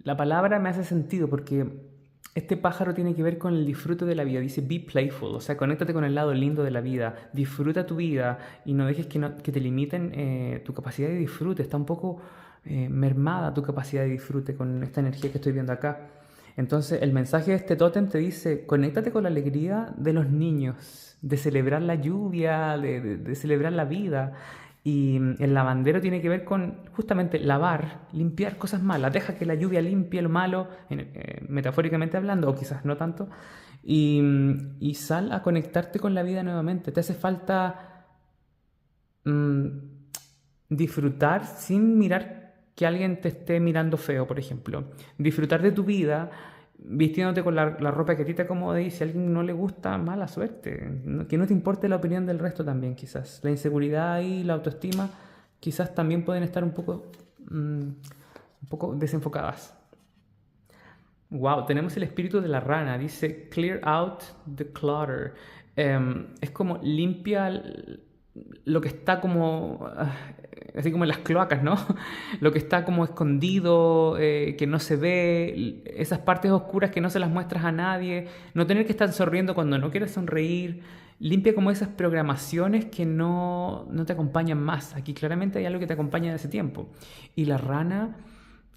La palabra me hace sentido porque este pájaro tiene que ver con el disfrute de la vida. Dice be playful, o sea, conéctate con el lado lindo de la vida. Disfruta tu vida y no dejes que te limiten tu capacidad de disfrute. Está un poco mermada tu capacidad de disfrute con esta energía que estoy viendo acá. Entonces, el mensaje de este tótem te dice, conéctate con la alegría de los niños, de celebrar la lluvia, de celebrar la vida. Y el lavandero tiene que ver con justamente lavar, limpiar cosas malas. Deja que la lluvia limpie lo malo, metafóricamente hablando, o quizás no tanto. Y sal a conectarte con la vida nuevamente. Te hace falta mm, disfrutar sin mirar que alguien te esté mirando feo, por ejemplo. Disfrutar de tu vida vistiéndote con la ropa que a ti te acomode y si a alguien no le gusta, mala suerte. Que no te importe la opinión del resto también, quizás. La inseguridad y la autoestima quizás también pueden estar un poco desenfocadas. Wow, tenemos el espíritu de la rana. Dice, clear out the clutter. Es como limpia lo que está como, así como en las cloacas, ¿no? Lo que está como escondido, que no se ve, esas partes oscuras que no se las muestras a nadie, no tener que estar sonriendo cuando no quieres sonreír, limpia como esas programaciones que no te acompañan más. Aquí claramente hay algo que te acompaña de ese tiempo. Y la rana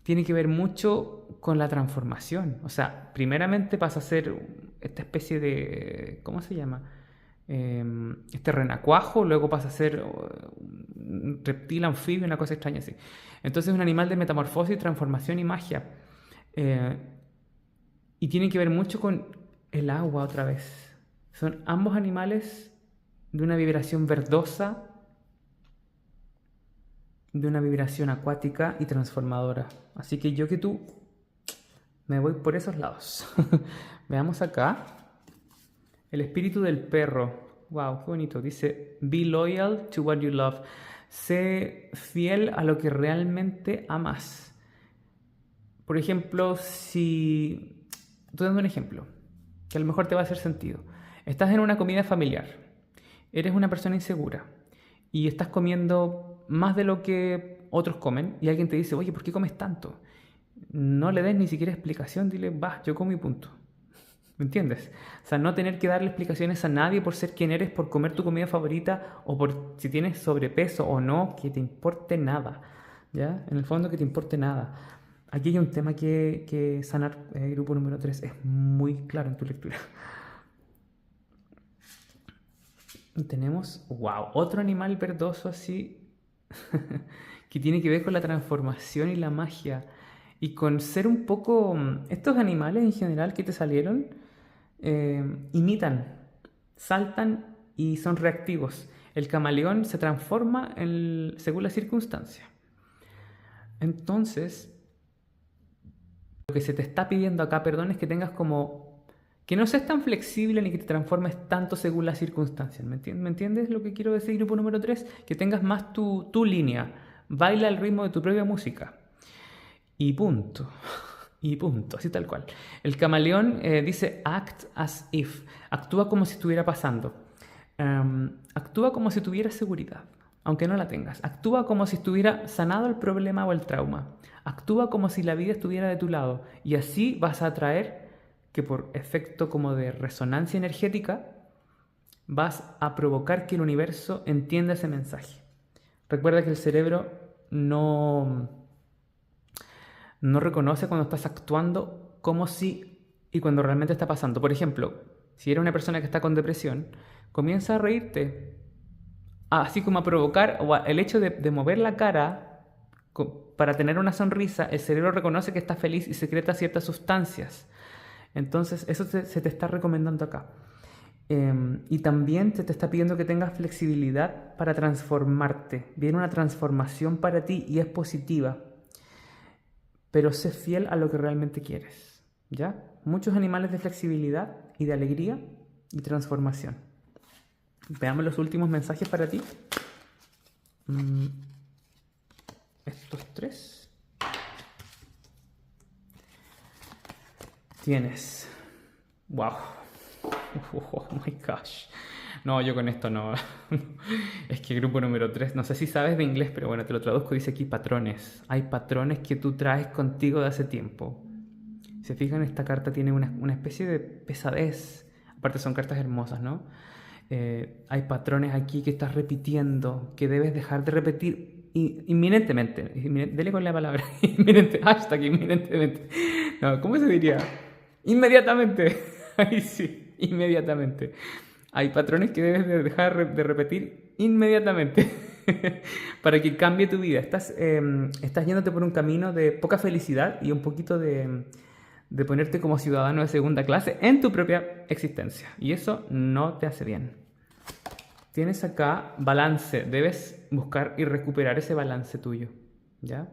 tiene que ver mucho con la transformación. O sea, primeramente pasa a ser esta especie de, ¿cómo se llama? Este renacuajo, luego pasa a ser un reptil, anfibio, una cosa extraña así. Entonces es un animal de metamorfosis, transformación y magia. Eh, y tiene que ver mucho con el agua otra vez. Son ambos animales de una vibración verdosa, de una vibración acuática y transformadora. Así que yo que tú me voy por esos lados. Veamos acá. El espíritu del perro. Wow, qué bonito. Dice, be loyal to what you love. Sé fiel a lo que realmente amas. Por ejemplo, si... Te doy un ejemplo, que a lo mejor te va a hacer sentido. Estás en una comida familiar. Eres una persona insegura. Y estás comiendo más de lo que otros comen. Y alguien te dice, oye, ¿por qué comes tanto? No le des ni siquiera explicación. Dile, va, yo como y punto. ¿Me entiendes? O sea, no tener que darle explicaciones a nadie por ser quien eres, por comer tu comida favorita o por si tienes sobrepeso o no, que te importe nada. ¿Ya? En el fondo que te importe nada. Aquí hay un tema que sanar, grupo número 3, es muy claro en tu lectura. Y tenemos, wow, otro animal verdoso así, que tiene que ver con la transformación y la magia. Y con ser un poco, estos animales en general que te salieron, imitan, saltan y son reactivos. El camaleón se transforma según la circunstancia. Entonces, lo que se te está pidiendo acá, perdón, es que tengas como, Que no seas tan flexible ni que te transformes tanto según las circunstancias. ¿Me entiendes lo que quiero decir, grupo número 3? Que tengas más tu línea. Baila al ritmo de tu propia música. Y punto. Y punto, así tal cual. El camaleón dice act as if. Actúa como si estuviera pasando. Actúa como si tuvieras seguridad, aunque no la tengas. Actúa como si estuviera sanado el problema o el trauma. Actúa como si la vida estuviera de tu lado. Y así vas a atraer que por efecto como de resonancia energética vas a provocar que el universo entienda ese mensaje. Recuerda que el cerebro no reconoce cuando estás actuando como si y cuando realmente está pasando. Por ejemplo, si eres una persona que está con depresión, comienza a reírte, así como a provocar, o el hecho de mover la cara para tener una sonrisa, el cerebro reconoce que estás feliz y secreta ciertas sustancias. Entonces, eso se te está recomendando acá. Y también te está pidiendo que tengas flexibilidad para transformarte. Viene una transformación para ti y es positiva. Pero sé fiel a lo que realmente quieres. ¿Ya? Muchos animales de flexibilidad y de alegría y transformación. Veamos los últimos mensajes para ti. Estos 3. Tienes. Wow. Oh my gosh. No, yo con esto no. Es que grupo número 3, no sé si sabes de inglés, pero bueno, te lo traduzco, dice aquí patrones. Hay patrones que tú traes contigo de hace tiempo. Si se fijan, esta carta tiene una especie de pesadez. Aparte son cartas hermosas, ¿no? Hay patrones aquí que estás repitiendo, que debes dejar de repetir inminentemente. Dele con la palabra. Inminente. Hashtag inminentemente. No, ¿cómo se diría? Inmediatamente. Ahí sí, inmediatamente. Hay patrones que debes de dejar de repetir inmediatamente para que cambie tu vida. Estás yéndote por un camino de poca felicidad y un poquito de ponerte como ciudadano de segunda clase en tu propia existencia. Y eso no te hace bien. Tienes acá balance. Debes buscar y recuperar ese balance tuyo. ¿Ya?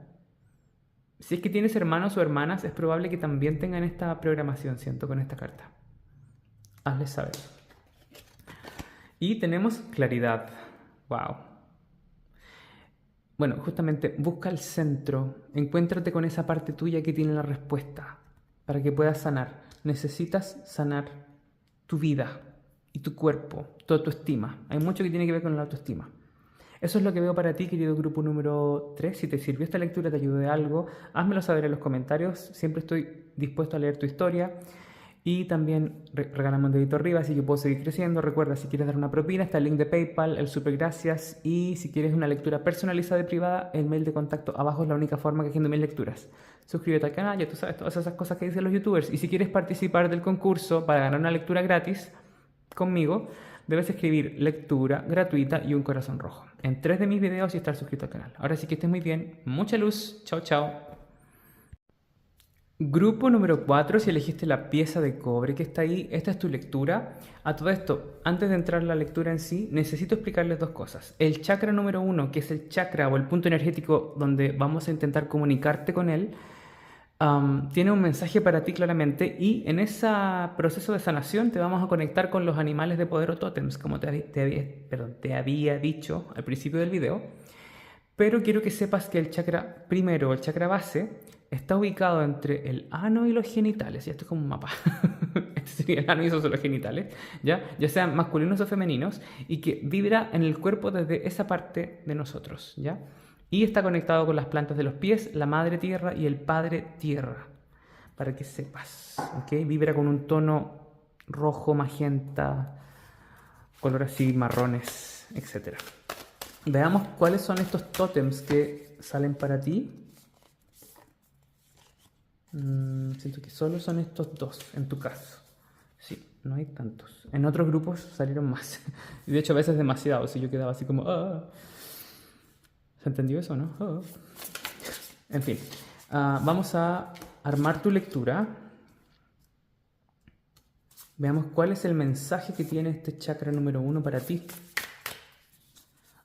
Si es que tienes hermanos o hermanas, es probable que también tengan esta programación, siento, con esta carta. Hazles saber. Y tenemos claridad. Wow. Bueno, justamente busca el centro. Encuéntrate con esa parte tuya que tiene la respuesta para que puedas sanar. Necesitas sanar tu vida y tu cuerpo, tu autoestima. Hay mucho que tiene que ver con la autoestima. Eso es lo que veo para ti, querido grupo número 3. Si te sirvió esta lectura, te ayudó de algo, házmelo saber en los comentarios. Siempre estoy dispuesto a leer tu historia. Y también regálame un dedito arriba, así que puedo seguir creciendo. Recuerda, si quieres dar una propina, está el link de PayPal, el super gracias. Y si quieres una lectura personalizada y privada, el mail de contacto abajo es la única forma que haciendo mis lecturas. Suscríbete al canal, ya tú sabes todas esas cosas que dicen los youtubers. Y si quieres participar del concurso para ganar una lectura gratis conmigo, debes escribir lectura gratuita y un corazón rojo en 3 de mis videos y estar suscrito al canal. Ahora sí que estés muy bien. Mucha luz. Chao, chao. Grupo número 4, si elegiste la pieza de cobre que está ahí, esta es tu lectura. A todo esto, antes de entrar a la lectura en sí, necesito explicarles 2 cosas. El chakra número 1, que es el chakra o el punto energético donde vamos a intentar comunicarte con él, tiene un mensaje para ti claramente y en ese proceso de sanación te vamos a conectar con los animales de poder o tótems, como te había dicho al principio del video. Pero quiero que sepas que el chakra primero, el chakra base, está ubicado entre el ano y los genitales. Y esto es como un mapa. Este sería el ano y esos son los genitales, ya sean masculinos o femeninos, y que vibra en el cuerpo desde esa parte de nosotros, ¿ya? Y está conectado con las plantas de los pies, la madre tierra y el padre tierra, para que sepas, ¿ok? Vibra con un tono rojo, magenta, color así, marrones, etc. Veamos cuáles son estos tótems que salen para ti. Siento que solo son estos 2 en tu caso. Sí, no hay tantos. En otros grupos salieron más. Y de hecho a veces demasiados. Y yo quedaba así como... ¿Se entendió eso, no? En fin. Vamos a armar tu lectura. Veamos cuál es el mensaje que tiene este chakra número 1 para ti.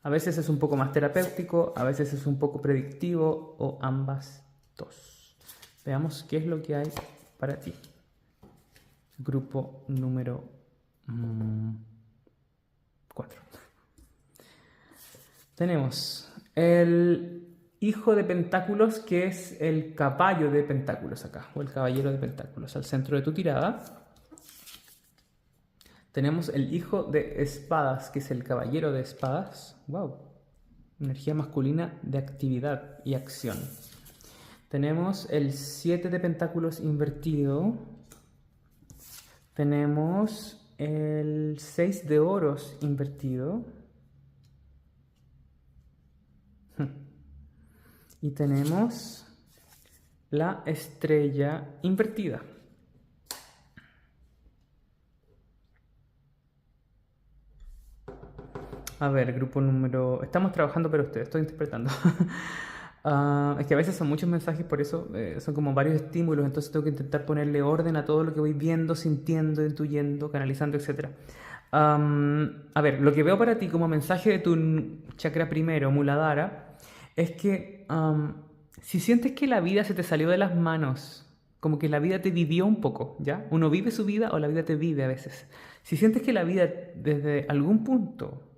A veces es un poco más terapéutico, a veces es un poco predictivo o ambas 2. Veamos qué es lo que hay para ti. Grupo número 4. Tenemos el hijo de pentáculos, que es el caballo de pentáculos acá, o el caballero de pentáculos, al centro de tu tirada. Tenemos el hijo de espadas, que es el caballero de espadas. ¡Wow! Energía masculina de actividad y acción. Tenemos el 7 de pentáculos invertido. Tenemos el 6 de oros invertido. Y tenemos la estrella invertida. A ver, grupo número... Estamos trabajando para ustedes, estoy interpretando. Es que a veces son muchos mensajes, por eso son como varios estímulos, entonces tengo que intentar ponerle orden a todo lo que voy viendo, sintiendo, intuyendo, canalizando, etc. A ver, lo que veo para ti como mensaje de tu chakra primero, Muladhara, es que si sientes que la vida se te salió de las manos, como que la vida te vivió un poco, ¿ya? Uno vive su vida o la vida te vive a veces. Si sientes que la vida desde algún punto,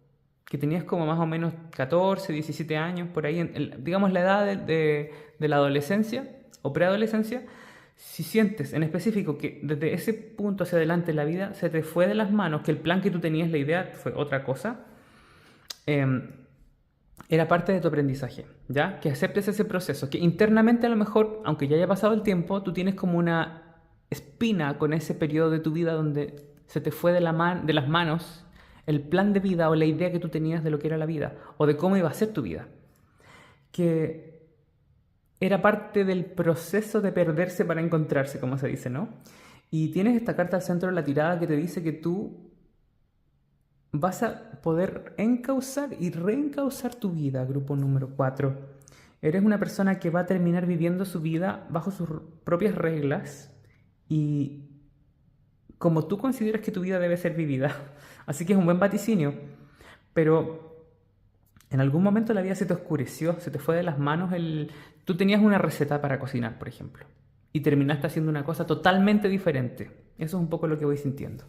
que tenías como más o menos 14, 17 años, por ahí, digamos la edad de la adolescencia o preadolescencia, si sientes en específico que desde ese punto hacia adelante la vida se te fue de las manos, que el plan que tú tenías, la idea fue otra cosa, era parte de tu aprendizaje, ¿ya? Que aceptes ese proceso, que internamente a lo mejor, aunque ya haya pasado el tiempo, tú tienes como una espina con ese periodo de tu vida donde se te fue de las manos el plan de vida o la idea que tú tenías de lo que era la vida o de cómo iba a ser tu vida. Que era parte del proceso de perderse para encontrarse, como se dice, ¿no? Y tienes esta carta al centro de la tirada que te dice que tú vas a poder encauzar y reencauzar tu vida, grupo número 4. Eres una persona que va a terminar viviendo su vida bajo sus propias reglas y como tú consideras que tu vida debe ser vivida. Así que es un buen vaticinio. Pero en algún momento la vida se te oscureció, se te fue de las manos Tú tenías una receta para cocinar, por ejemplo, y terminaste haciendo una cosa totalmente diferente. Eso es un poco lo que voy sintiendo.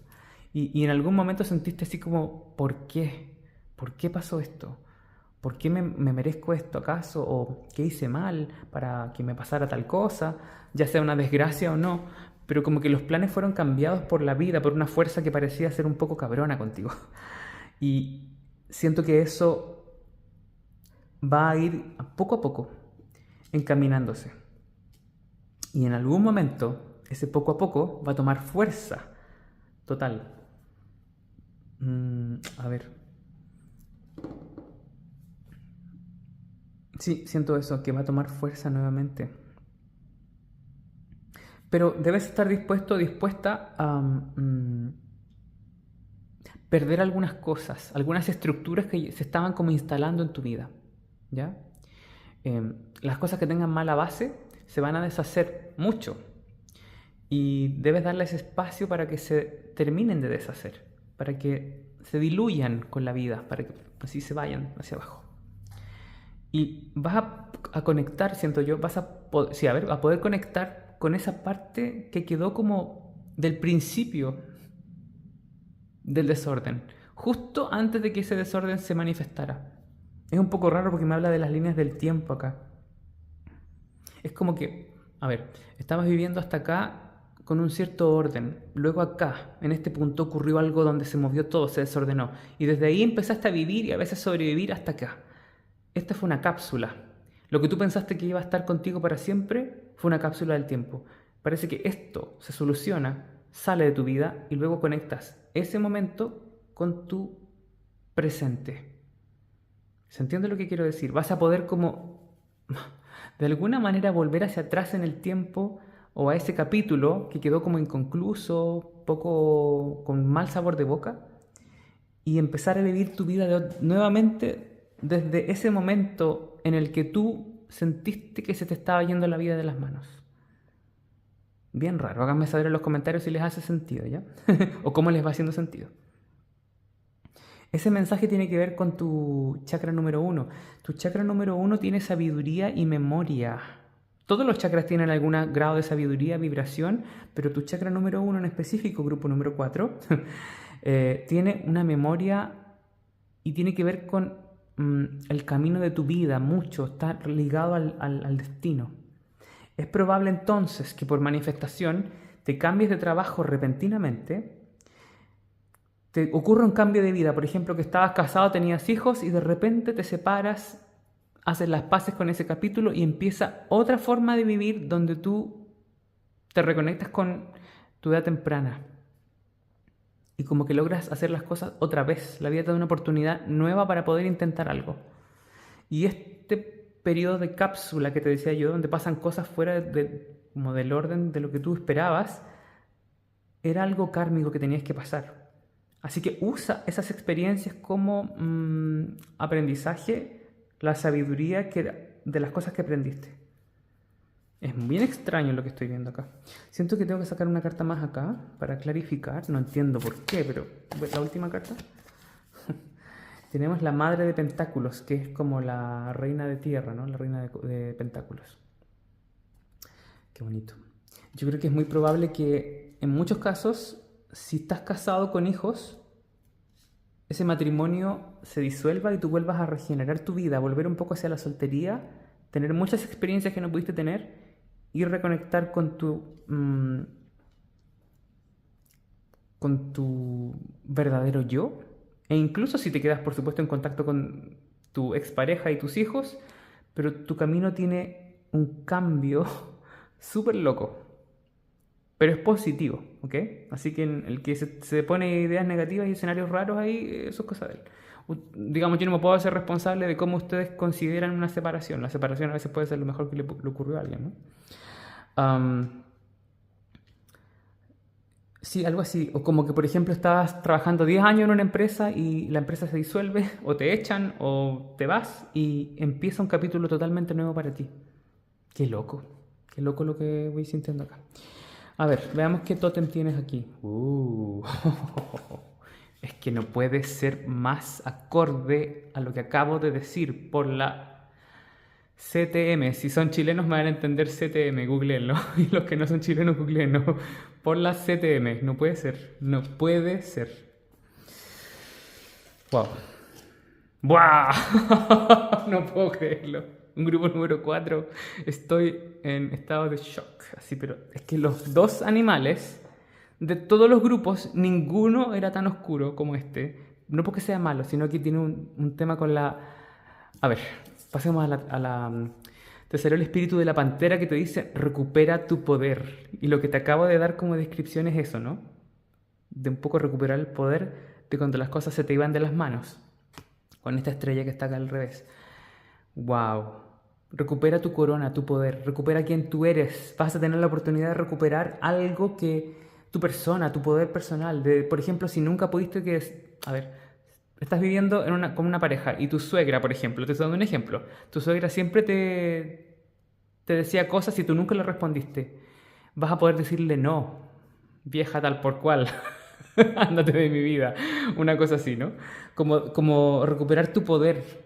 Y en algún momento sentiste así como, ¿por qué? ¿Por qué pasó esto? ¿Por qué me merezco esto acaso? ¿O qué hice mal para que me pasara tal cosa? Ya sea una desgracia o no. Pero como que los planes fueron cambiados por la vida, por una fuerza que parecía ser un poco cabrona contigo. Y siento que eso va a ir poco a poco encaminándose. Y en algún momento, ese poco a poco va a tomar fuerza total. A ver. Sí, siento eso, que va a tomar fuerza nuevamente. Pero debes estar dispuesto o dispuesta a perder algunas cosas, algunas estructuras que se estaban como instalando en tu vida, ¿ya? Las cosas que tengan mala base se van a deshacer mucho y debes darles espacio para que se terminen de deshacer, para que se diluyan con la vida, para que así se vayan hacia abajo. Y vas a conectar, siento yo, a poder conectar con esa parte que quedó como del principio del desorden, justo antes de que ese desorden se manifestara. Es un poco raro porque me habla de las líneas del tiempo acá. Es como que, a ver, estabas viviendo hasta acá con un cierto orden, luego acá, en este punto ocurrió algo donde se movió todo, se desordenó, y desde ahí empezaste a vivir y a veces sobrevivir hasta acá. Esta fue una cápsula. Lo que tú pensaste que iba a estar contigo para siempre fue una cápsula del tiempo. Parece que esto se soluciona, sale de tu vida y luego conectas ese momento con tu presente. ¿Se entiende lo que quiero decir? Vas a poder como de alguna manera volver hacia atrás en el tiempo o a ese capítulo que quedó como inconcluso, poco con mal sabor de boca y empezar a vivir tu vida nuevamente desde ese momento en el que tú sentiste que se te estaba yendo la vida de las manos. Bien raro, háganme saber en los comentarios si les hace sentido, ¿ya? O cómo les va haciendo sentido. Ese mensaje tiene que ver con tu chakra número 1. Tu chakra número 1 tiene sabiduría y memoria. Todos los chakras tienen algún grado de sabiduría, vibración, pero tu chakra número 1 en específico, grupo número 4, tiene una memoria y tiene que ver con el camino de tu vida, mucho, está ligado al destino. Es probable entonces que por manifestación te cambies de trabajo repentinamente, te ocurre un cambio de vida, por ejemplo, que estabas casado, tenías hijos y de repente te separas, haces las paces con ese capítulo y empieza otra forma de vivir donde tú te reconectas con tu edad temprana y como que logras hacer las cosas otra vez. La vida te da una oportunidad nueva para poder intentar algo. Y este periodo de cápsula que te decía yo, donde pasan cosas fuera como del orden de lo que tú esperabas, era algo kármico que tenías que pasar. Así que usa esas experiencias como aprendizaje, la sabiduría de las cosas que aprendiste. Es bien extraño lo que estoy viendo acá. Siento que tengo que sacar una carta más acá para clarificar. No entiendo por qué, pero la última carta. Tenemos la Madre de Pentáculos, que es como la reina de tierra, ¿no? La reina de Pentáculos. Qué bonito. Yo creo que es muy probable que en muchos casos, si estás casado con hijos, ese matrimonio se disuelva y tú vuelvas a regenerar tu vida, volver un poco hacia la soltería, tener muchas experiencias que no pudiste tener y reconectar con tu verdadero yo. E incluso si te quedas, por supuesto, en contacto con tu expareja y tus hijos, pero tu camino tiene un cambio súper loco. Pero es positivo, ¿ok? Así que el que se pone ideas negativas y escenarios raros ahí, eso es cosa de él. Digamos, yo no me puedo hacer responsable de cómo ustedes consideran una separación. La separación a veces puede ser lo mejor que le ocurrió a alguien, ¿no? Sí, algo así. O como que, por ejemplo, estabas trabajando 10 años en una empresa y la empresa se disuelve, o te echan, o te vas, y empieza un capítulo totalmente nuevo para ti. Qué loco lo que voy sintiendo acá. A ver, veamos qué tótem tienes aquí. Es que no puede ser más acorde a lo que acabo de decir por la CTM. Si son chilenos me van a entender CTM, googleenlo. Y los que no son chilenos, googleenlo. Por la CTM. No puede ser. No puede ser. Wow. ¡Wow! No puedo creerlo. Un grupo número 4. Estoy en estado de shock. Así, pero es que los dos animales, de todos los grupos, ninguno era tan oscuro como este. No porque sea malo, sino que tiene un tema con la... A ver, pasemos a la... Te salió el espíritu de la pantera que te dice, recupera tu poder. Y lo que te acabo de dar como descripción es eso, ¿no? De un poco recuperar el poder de cuando las cosas se te iban de las manos. Con esta estrella que está acá al revés. ¡Wow! Recupera tu corona, tu poder. Recupera quién tú eres. Vas a tener la oportunidad de recuperar algo que... Tu persona, tu poder personal. Por ejemplo, si nunca pudiste A ver, estás viviendo con una pareja y tu suegra, por ejemplo, te estoy dando un ejemplo. Tu suegra siempre te decía cosas y tú nunca le respondiste. Vas a poder decirle no, vieja tal por cual. Ándate de mi vida. Una cosa así, ¿no? Como recuperar tu poder,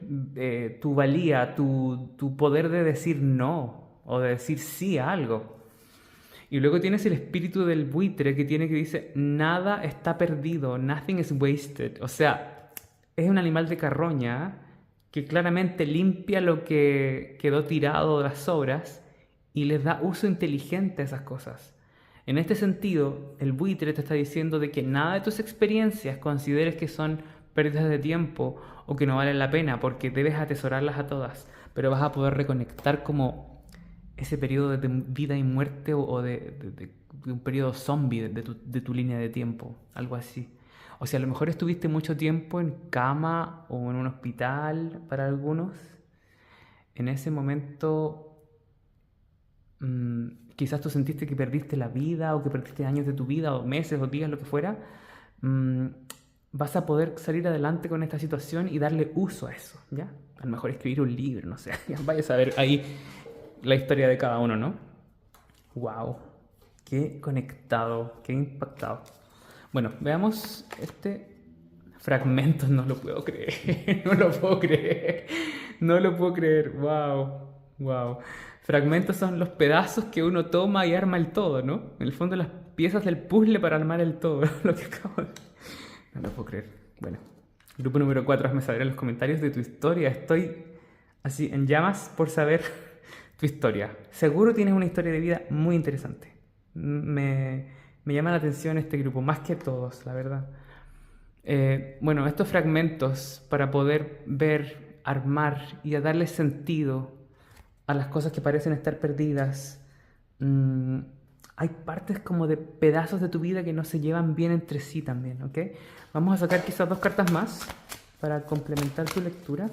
tu valía, tu poder de decir no o de decir sí a algo. Y luego tienes el espíritu del buitre que dice, nada está perdido, nothing is wasted. O sea, es un animal de carroña que claramente limpia lo que quedó tirado de las sobras y les da uso inteligente a esas cosas. En este sentido, el buitre te está diciendo de que nada de tus experiencias consideres que son pérdidas de tiempo o que no valen la pena, porque debes atesorarlas a todas, pero vas a poder reconectar como ese periodo de vida y muerte o de un periodo zombie de tu línea de tiempo, algo así. O sea, a lo mejor estuviste mucho tiempo en cama o en un hospital para algunos. En ese momento quizás tú sentiste que perdiste la vida o que perdiste años de tu vida o meses o días, lo que fuera. Vas a poder salir adelante con esta situación y darle uso a eso, ¿ya? A lo mejor escribir un libro, no sé. Vayas a ver ahí la historia de cada uno, ¿no? ¡Wow! ¡Qué conectado! ¡Qué impactado! Bueno, veamos este fragmento. No lo puedo creer. No lo puedo creer. No lo puedo creer. ¡Wow! ¡Wow! Fragmentos son los pedazos que uno toma y arma el todo, ¿no? En el fondo las piezas del puzzle para armar el todo, lo que acabo de... No lo puedo creer. Bueno, grupo número 4, hazme saber en los comentarios de tu historia. Estoy así en llamas por saber tu historia. Seguro tienes una historia de vida muy interesante. Me llama la atención este grupo, más que todos, la verdad. Bueno, estos fragmentos para poder ver, armar y a darle sentido a las cosas que parecen estar perdidas. Hay partes como de pedazos de tu vida que no se llevan bien entre sí también, ¿ok? Vamos a sacar quizás 2 cartas más para complementar tu lectura.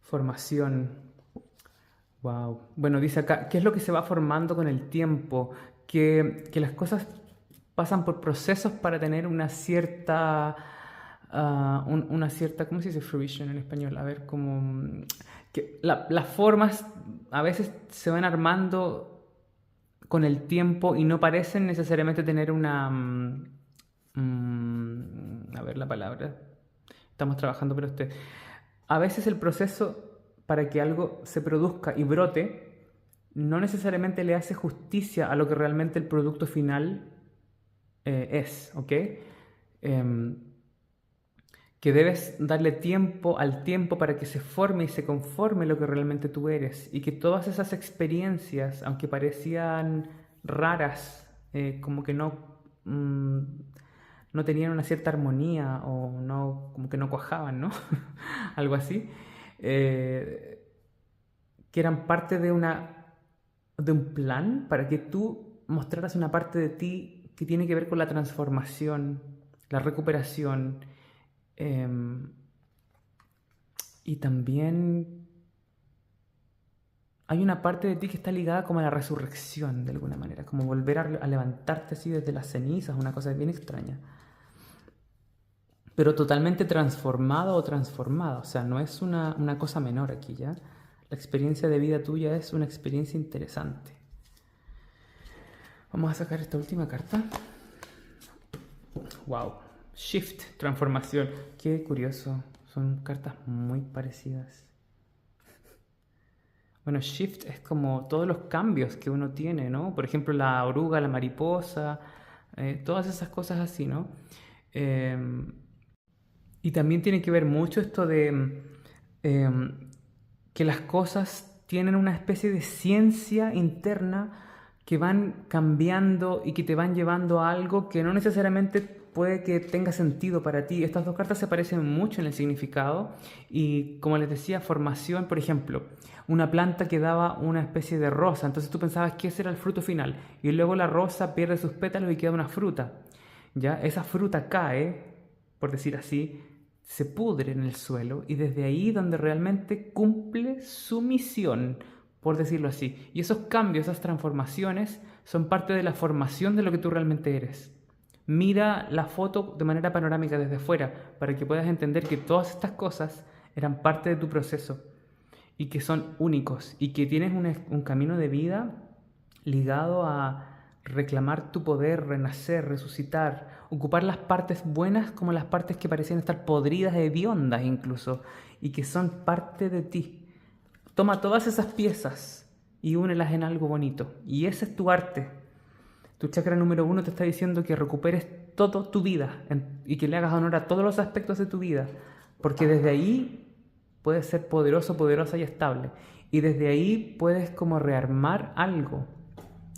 Formación. Wow. Bueno, dice acá, ¿qué es lo que se va formando con el tiempo? Que las cosas pasan por procesos para tener una cierta... una cierta, ¿cómo se dice fruition en español? A ver, como que las formas a veces se van armando con el tiempo y no parecen necesariamente tener una... a ver la palabra. Estamos trabajando, pero a veces el proceso para que algo se produzca y brote no necesariamente le hace justicia a lo que realmente el producto final es, ¿ok? Que debes darle tiempo al tiempo para que se forme y se conforme lo que realmente tú eres, y que todas esas experiencias, aunque parecían raras, como que no tenían una cierta armonía o no, como que no cuajaban, ¿no? Algo así, que eran parte de un plan para que tú mostraras una parte de ti que tiene que ver con la transformación, la recuperación. Y también hay una parte de ti que está ligada como a la resurrección de alguna manera, como volver a levantarte así desde las cenizas, una cosa bien extraña, pero totalmente transformado o transformada. O sea, no es una cosa menor aquí, ¿ya? La experiencia de vida tuya es una experiencia interesante. Vamos a sacar esta última carta. Wow. Shift, transformación. Qué curioso. Son cartas muy parecidas. Bueno, shift es como todos los cambios que uno tiene, ¿no? Por ejemplo, la oruga, la mariposa, todas esas cosas así, ¿no? Y también tiene que ver mucho esto de que las cosas tienen una especie de ciencia interna que van cambiando y que te van llevando a algo que no necesariamente puede que tenga sentido para ti. Estas 2 cartas se parecen mucho en el significado y, como les decía, formación, por ejemplo, una planta que daba una especie de rosa, entonces tú pensabas que ese era el fruto final y luego la rosa pierde sus pétalos y queda una fruta, ¿ya? Esa fruta cae, por decir así, se pudre en el suelo y desde ahí donde realmente cumple su misión, por decirlo así. Y esos cambios, esas transformaciones son parte de la formación de lo que tú realmente eres. Mira la foto de manera panorámica desde fuera para que puedas entender que todas estas cosas eran parte de tu proceso y que son únicos y que tienes un camino de vida ligado a reclamar tu poder, renacer, resucitar, ocupar las partes buenas como las partes que parecían estar podridas, hediondas incluso, y que son parte de ti. Toma todas esas piezas y únelas en algo bonito, y ese es tu arte. Tu chakra número 1 te está diciendo que recuperes toda tu vida y que le hagas honor a todos los aspectos de tu vida, porque desde ahí puedes ser poderoso, poderosa y estable, y desde ahí puedes como rearmar algo.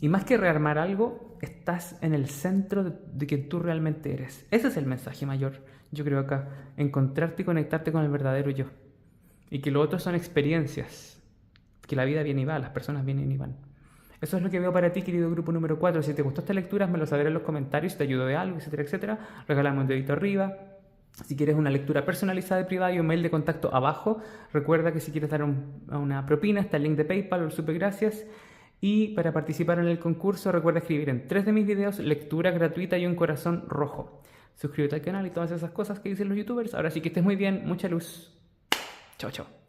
Y más que rearmar algo, estás en el centro de quien tú realmente eres. Ese es el mensaje mayor, yo creo acá. Encontrarte y conectarte con el verdadero yo. Y que lo otro son experiencias. Que la vida viene y va, las personas vienen y van. Eso es lo que veo para ti, querido grupo número 4. Si te gustó esta lectura, me lo sabrás en los comentarios, si te ayudó de algo, etcétera, etcétera. Regálame un dedito arriba. Si quieres una lectura personalizada y privada y un mail de contacto abajo, recuerda que si quieres dar una propina, está el link de PayPal o el super gracias. Y para participar en el concurso, recuerda escribir en 3 de mis videos lectura gratuita y un corazón rojo. Suscríbete al canal y todas esas cosas que dicen los youtubers. Ahora sí que estés muy bien, mucha luz. Chao, chao.